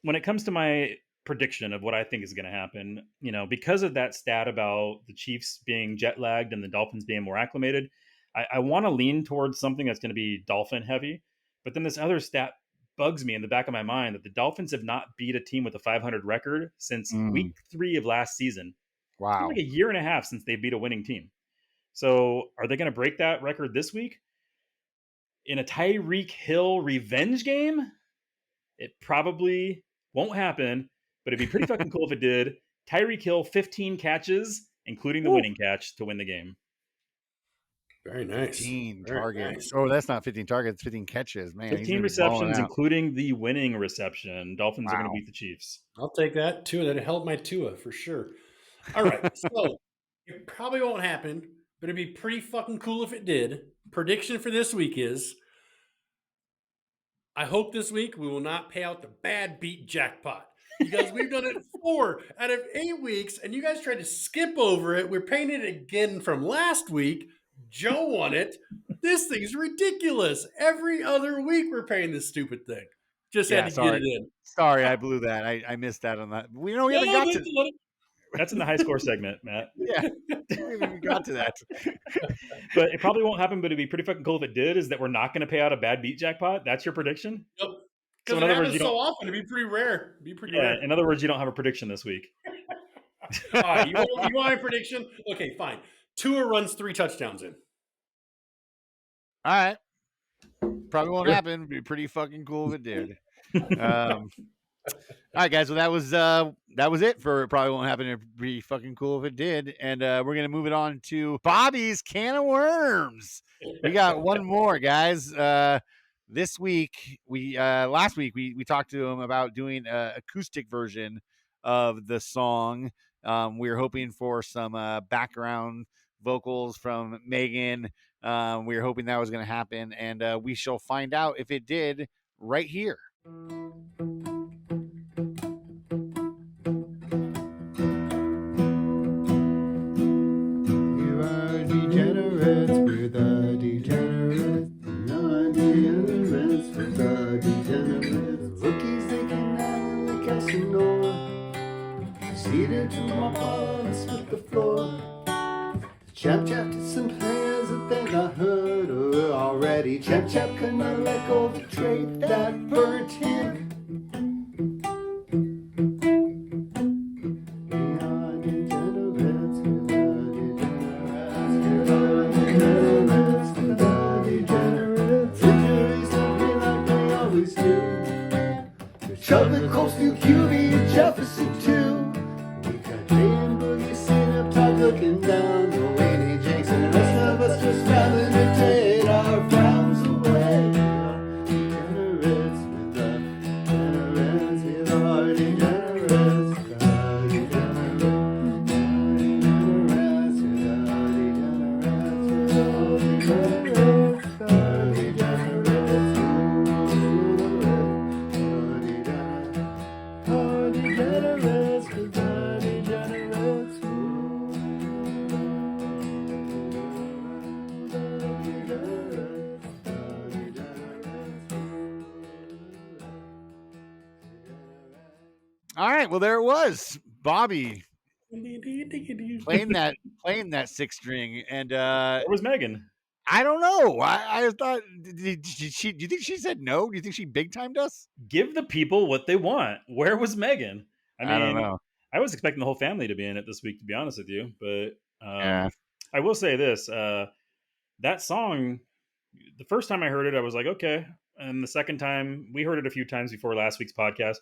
when it comes to my prediction of what I think is going to happen, because of that stat about the Chiefs being jet lagged and the Dolphins being more acclimated, I want to lean towards something that's going to be Dolphin heavy. But then this other stat bugs me in the back of my mind that the Dolphins have not beat a team with a 500 record since week 3 of last season. Wow. It's been like a year and a half since they beat a winning team. So are they going to break that record this week in a Tyreek Hill revenge game? It probably won't happen, but it'd be pretty fucking cool if it did. Tyreek Hill, 15 catches, including the winning catch to win the game. Very nice. 15 Very targets. nice. Oh, that's not 15 targets, 15 catches. Man, 15 receptions, including the winning reception. Dolphins are going to beat the Chiefs. I'll take that, too. That'd help my Tua for sure. All right. So it probably won't happen, but it'd be pretty fucking cool if it did. Prediction for this week is, I hope this week we will not pay out the bad beat jackpot, because we've done it 4 out of 8 weeks, and you guys tried to skip over it. We're paying it again from last week. Joe won it. This thing's ridiculous. Every other week we're paying this stupid thing. Just had to get it in. Sorry, I blew that. I missed that on that. We haven't got to. That's in the high score segment, Matt. Yeah, we haven't even got to that. But it probably won't happen, but it'd be pretty fucking cool if it did, is that we're not going to pay out a bad beat jackpot. That's your prediction? Yep. So Because in it other words, happens so often. It'd be pretty rare. Rare. In other words, you don't have a prediction this week. All right, you want a prediction? Okay, fine. Tua runs 3 touchdowns in. All right. Probably won't happen. It'd be pretty fucking cool if it did. All right, guys. Well, that was it for Probably Won't Happen. It'd be fucking cool if it did. And we're gonna move it on to Bobby's Can of Worms. We got one more, guys. This week last week we talked to him about doing an acoustic version of the song. We were hoping for some background vocals from Megan. We were hoping that was going to happen, and we shall find out if it did right here. You are degenerates, we're the degenerates. No degenerates, we're the degenerates. Rookies, they can act like Casanova. Seated to my pulse with the floor. Chap to some players that they not heard of already. Chap could not let go of the trait that burnt him. We are degenerates, we are degenerates, we are degenerates. Injuries don't feel like they always do. Chuck the Colts, New QB, and Jefferson too. We got Jay and Boogie sitting up top looking down. The rest of us just rather meditate our frowns away. Degenerates with the degenerates, with our degenerates, with our degenerates, with our degenerates, with our degenerates, with our degenerates, our degenerates, with our degenerates. All right. Well, there it was. Bobby playing that six string, and Where was Megan? I don't know. I thought did she? Do you think she said no? Do you think she big timed us? Give the people what they want. Where was Megan? I don't know. I was expecting the whole family to be in it this week, to be honest with you. But Yeah. I will say this: that song, the first time I heard it, I was like, okay. And the second time, we heard it a few times before last week's podcast.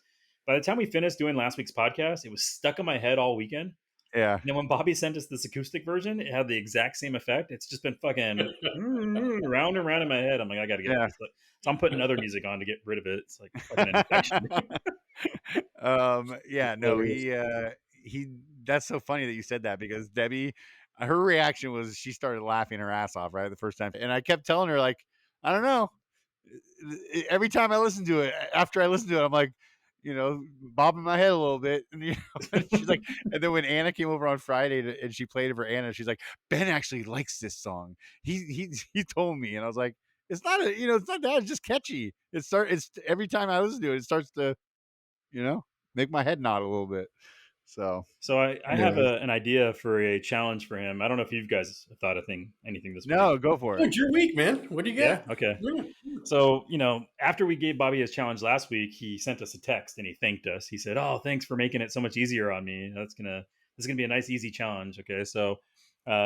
By the time we finished doing last week's podcast, it was stuck in my head all weekend. Yeah. And then when Bobby sent us this acoustic version, it had the exact same effect. It's just been fucking round and round in my head. I'm like, I got to get this. So I'm putting other music on to get rid of it. It's like fucking an infection. Yeah, no, he that's so funny that you said that, because Debbie, her reaction was she started laughing her ass off right the first time, and I kept telling her, like, I don't know, every time I listen to it, after I listen to it, I'm like, bobbing my head a little bit, and and she's like, and then when Anna came over on Friday and she played it for Anna, she's like, Ben actually likes this song. He told me, and I was like, it's not it's not that, it's just catchy. It's every time I listen to it, it starts to make my head nod a little bit. So I have an idea for a challenge for him. I don't know if you guys have thought of anything this week. No, go for it. It's your week, man. What do you got? Yeah. Okay. So, after we gave Bobby his challenge last week, he sent us a text and he thanked us. He said, "Oh, thanks for making it so much easier on me. This is gonna be a nice, easy challenge." Okay. So,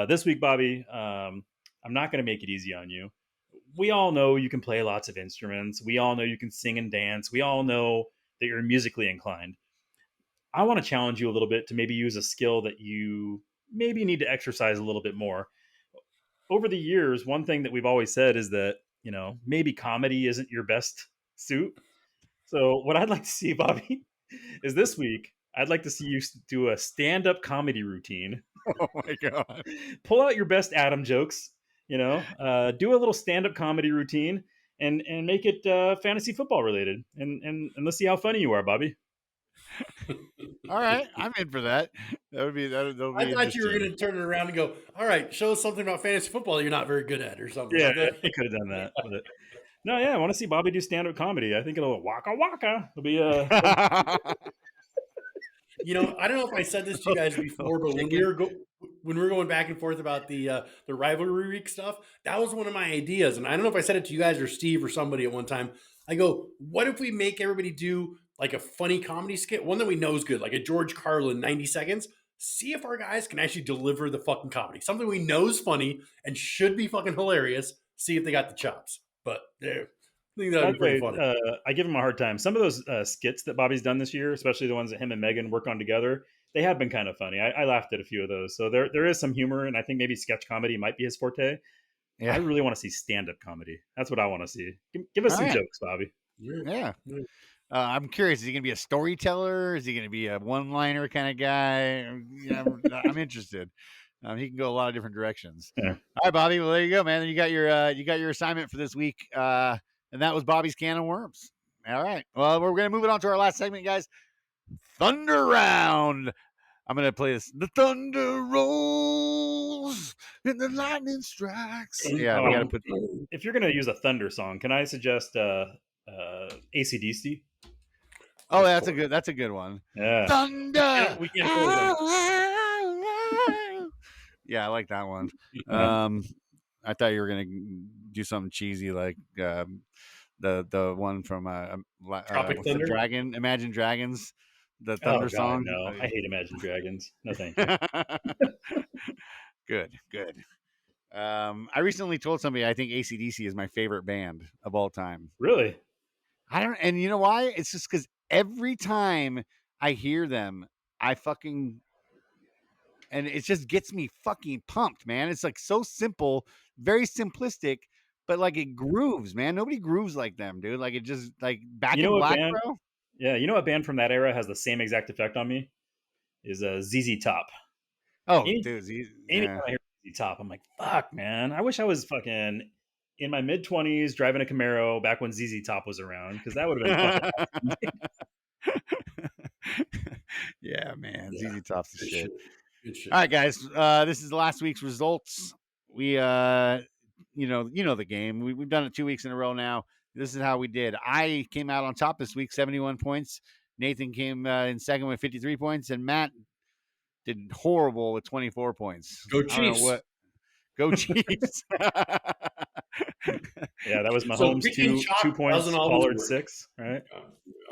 this week, Bobby, I'm not gonna make it easy on you. We all know you can play lots of instruments. We all know you can sing and dance. We all know that you're musically inclined. I want to challenge you a little bit to maybe use a skill that you maybe need to exercise a little bit more. Over the years, one thing that we've always said is that, maybe comedy isn't your best suit. So what I'd like to see, Bobby, is this week, I'd like to see you do a stand-up comedy routine. Oh my God. Pull out your best Adam jokes, do a little stand-up comedy routine and make it fantasy football related. And let's see how funny you are, Bobby. All right, I'm in for that. That'll be I thought you were going to turn it around and go, all right, show us something about fantasy football you're not very good at or something. Yeah, like that. he could have done that. But no, yeah, I want to see Bobby do stand-up comedy. I think it'll waka waka. It'll be I don't know if I said this to you guys before, but when we were going back and forth about the rivalry week stuff, that was one of my ideas. And I don't know if I said it to you guys or Steve or somebody at one time. I go, what if we make everybody do like a funny comedy skit, one that we know is good, like a George Carlin 90 seconds. See if our guys can actually deliver the fucking comedy. Something we know is funny and should be fucking hilarious. See if they got the chops. But I think that would be pretty funny. I give him a hard time. Some of those skits that Bobby's done this year, especially the ones that him and Megan work on together, they have been kind of funny. I laughed at a few of those. So there is some humor, and I think maybe sketch comedy might be his forte. Yeah. I really want to see stand-up comedy. That's what I want to see. Give us some jokes, Bobby. Yeah. I'm curious. Is he going to be a storyteller? Is he going to be a one-liner kind of guy? I'm interested. He can go a lot of different directions. Yeah. All right, Bobby. Well, there you go, man. You got your assignment for this week, and that was Bobby's Can of Worms. All right. Well, we're going to move it on to our last segment, guys. Thunder Round. I'm going to play this. The thunder rolls and the lightning strikes. Yeah, we got to put. If you're going to use a thunder song, can I suggest AC/DC? Oh, that's a good one. Yeah. Thunder. We can't yeah, I like that one. I thought you were gonna do something cheesy like the one from Tropic Thunder? Dragon, Imagine Dragons, the Thunder song. No, I hate Imagine Dragons. No, thank you. Good. I recently told somebody I think AC/DC is my favorite band of all time. Really? I don't, and you know why? It's just because every time I hear them, and it just gets me fucking pumped, man. It's like so simple, very simplistic, but like it grooves, man. Nobody grooves like them, dude. Like it just like Back in Black, bro. Yeah, you know what band from that era has the same exact effect on me? Is ZZ Top. Oh, dude, anytime I hear ZZ Top, I'm like, fuck, man. I wish I was fucking in my mid-20s driving a Camaro back when ZZ Top was around, because that would have been fucking yeah, man. Yeah. ZZ Top's the shit. Good shit. All right, guys. This is last week's results. We you know the game. We've done it 2 weeks in a row now. This is how we did. I came out on top this week, 71 points. Nathan came in second with 53 points, and Matt did horrible with 24 points. Go I don't know Chiefs. what. Go Chiefs. Yeah, that was So Mahomes picking 2 chalk points, doesn't always Pollard work. 6, right?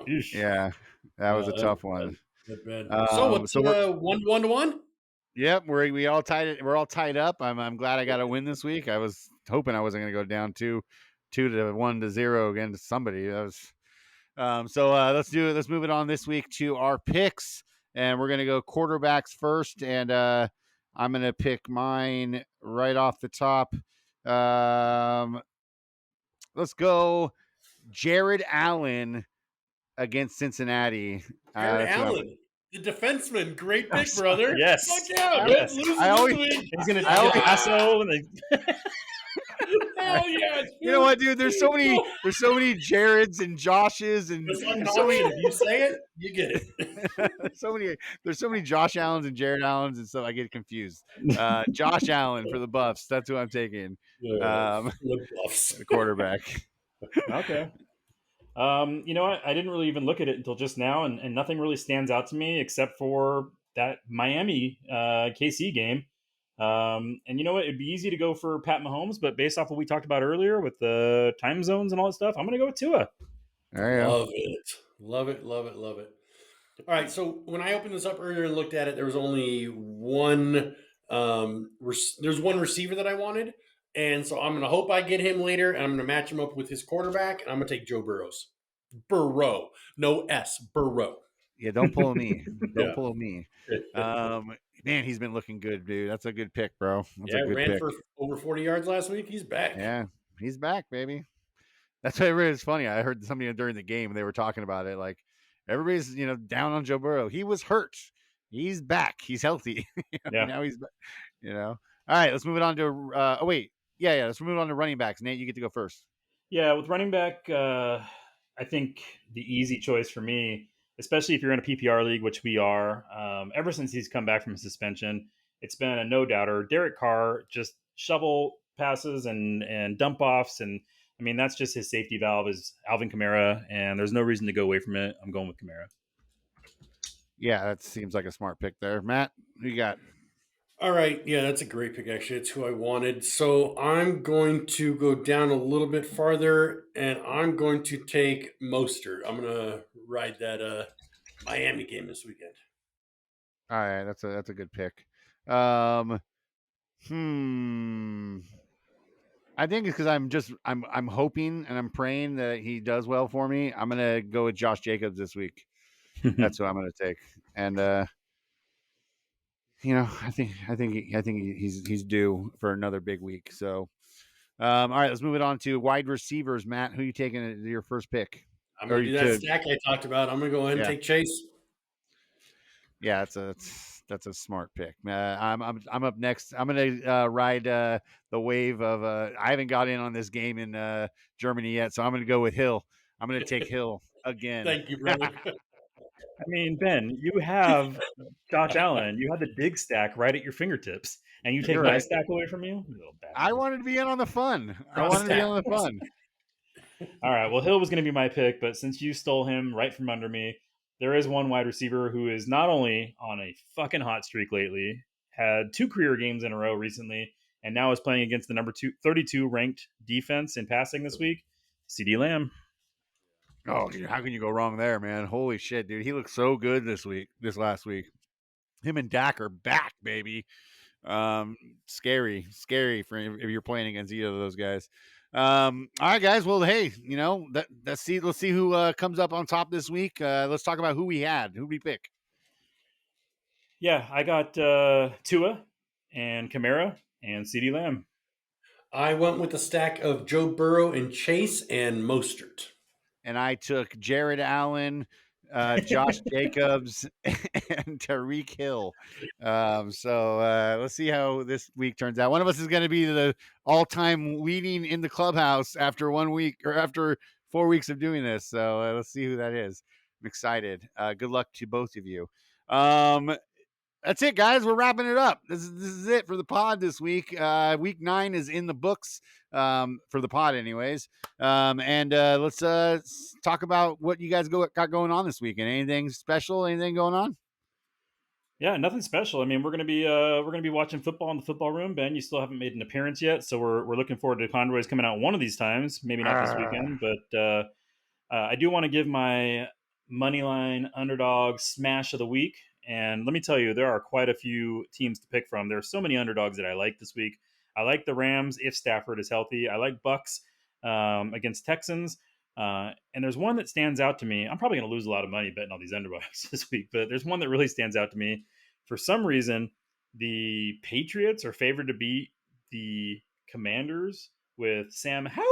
Eesh. Yeah, that was a tough one. Not bad. So what's so we're 1-1? Yep, we all tied it. We're all tied up. I'm glad I got a win this week. I was hoping I wasn't going to go down 2-1-0 against somebody. That was let's move it on this week to our picks, and we're going to go quarterbacks first, and I'm going to pick mine right off the top. Let's go Jared Allen against Cincinnati. Jared That's what Allen, the defenseman. Great pick, brother. Yes. Fuck yeah. Yes. Losing I always- this week. He's going to I always- lasso and they Hell yeah. You know what, dude? There's so many Jareds and Joshes and It's like an there's so many, option. If you say it, you get it. there's so many Josh Allens and Jared Allens and stuff. I get confused. Josh Allen for the Buffs. That's who I'm taking. The quarterback. Okay. You know what? I didn't really even look at it until just now, and nothing really stands out to me except for that Miami KC game. And you know what? It'd be easy to go for Pat Mahomes, but based off what we talked about earlier with the time zones and all that stuff, I'm going to go with Tua. There you go. Love it. Love it. Love it. Love it. All right. So when I opened this up earlier and looked at it, there was only one. There's one receiver that I wanted. And so I'm going to hope I get him later, and I'm going to match him up with his quarterback, and I'm going to take Joe Burrows. Burrow. No S. Burrow. Yeah, don't pull me. Don't Yeah. pull me. Man, he's been looking good, dude. That's a good pick, bro. That's a good ran pick. for over 40 yards last week. He's back. Yeah, he's back, baby. That's why it's funny. I heard somebody during the game, they were talking about it. Like, everybody's, down on Joe Burrow. He was hurt. He's back. He's healthy. Yeah. Now he's, All right, let's move it on to, let's move on to running backs. Nate, you get to go first. Yeah, with running back, I think the easy choice for me, especially if you're in a PPR league, which we are, ever since he's come back from suspension, it's been a no-doubter. Derek Carr, just shovel passes and dump offs, and I mean, that's just his safety valve is Alvin Kamara, and there's no reason to go away from it. I'm going with Kamara. Yeah, that seems like a smart pick there. Matt, who you got? All right. Yeah, that's a great pick, actually. It's who I wanted. So I'm going to go down a little bit farther, and I'm going to take Mostert. I'm going to ride that Miami game this weekend. All right, that's a good pick. I think it's because I'm hoping and I'm praying that he does well for me. I'm gonna go with Josh Jacobs this week. That's who I'm gonna take, and I think he's due for another big week. So, all right, let's move it on to wide receivers. Matt, who are you taking as your first pick? I'm going to do that stack I talked about. I'm going to go ahead and take Chase. Yeah, that's a smart pick. I'm up next. I'm gonna ride the wave of. I haven't got in on this game in Germany yet, so I'm gonna go with Hill. I'm gonna take Hill again. Thank you, brother. I mean, Ben, you have Josh Allen. You have the dig stack right at your fingertips, and you take You're my right. stack away from you? I wanted to be in on the fun. I wanted to be on the fun. All right. Well, Hill was going to be my pick, but since you stole him right from under me, there is one wide receiver who is not only on a fucking hot streak lately, had 2 career games in a row recently, and now is playing against the number 32 ranked defense in passing this week, CeeDee Lamb. Oh, dude, how can you go wrong there, man? Holy shit, dude. He looked so good this last week. Him and Dak are back, baby. Scary for if you're playing against either of those guys. All right, guys. Well, hey, let's see who comes up on top this week. Let's talk about who we had. Who we pick? Yeah, I got Tua and Kamara and CeeDee Lamb. I went with a stack of Joe Burrow and Chase and Mostert. And I took Jared Allen, Josh Jacobs, and Tyreek Hill. So let's see how this week turns out. One of us is going to be the all-time leading in the clubhouse after 1 week or after 4 weeks of doing this. So let's see who that is. I'm excited. Good luck to both of you. That's it, guys. We're wrapping it up. This is it for the pod this week. Week 9 is in the books, for the pod, anyways. And let's talk about what you guys got going on this weekend. Anything special? Anything going on? Yeah, nothing special. I mean, we're gonna be watching football in the football room. Ben, you still haven't made an appearance yet, so we're looking forward to Conroy's coming out one of these times. Maybe not this weekend, but I do want to give my moneyline underdog smash of the week. And let me tell you, there are quite a few teams to pick from. There are so many underdogs that I like this week. I like the Rams if Stafford is healthy. I like Bucks against Texans. And there's one that stands out to me. I'm probably going to lose a lot of money betting all these underdogs this week, but there's one that really stands out to me. For some reason, the Patriots are favored to beat the Commanders with Sam Howell.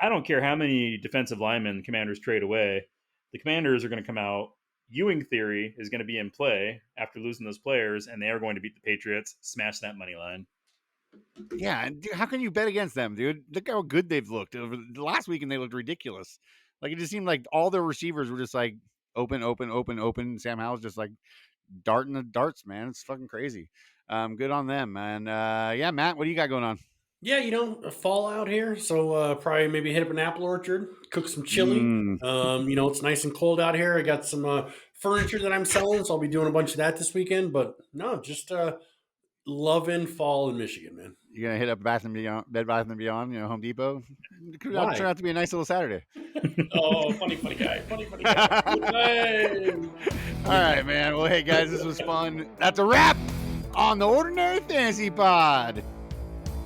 I don't care how many defensive linemen Commanders trade away. The Commanders are going to come out. Ewing theory is going to be in play after losing those players, and they are going to beat the Patriots. Smash that money line. Yeah, and dude, how can you bet against them, dude? Look how good they've looked. Over the last weekend, they looked ridiculous. Like, it just seemed like all their receivers were just like open. Sam Howell's just like darting the darts, man. It's fucking crazy. Good on them. And yeah, Matt, what do you got going on? Yeah, a fall out here, so probably maybe hit up an apple orchard, cook some chili. It's nice and cold out here. I got some furniture that I'm selling, so I'll be doing a bunch of that this weekend. But no, just loving fall in Michigan, man. You're gonna hit up Bed Bath and Beyond, Home Depot. It could turn out to be a nice little Saturday. Oh, funny guy. Hey. All right, man. Well, hey guys, this was fun. That's a wrap on the Ordinary Fantasy Pod.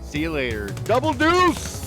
See you later. Double deuce.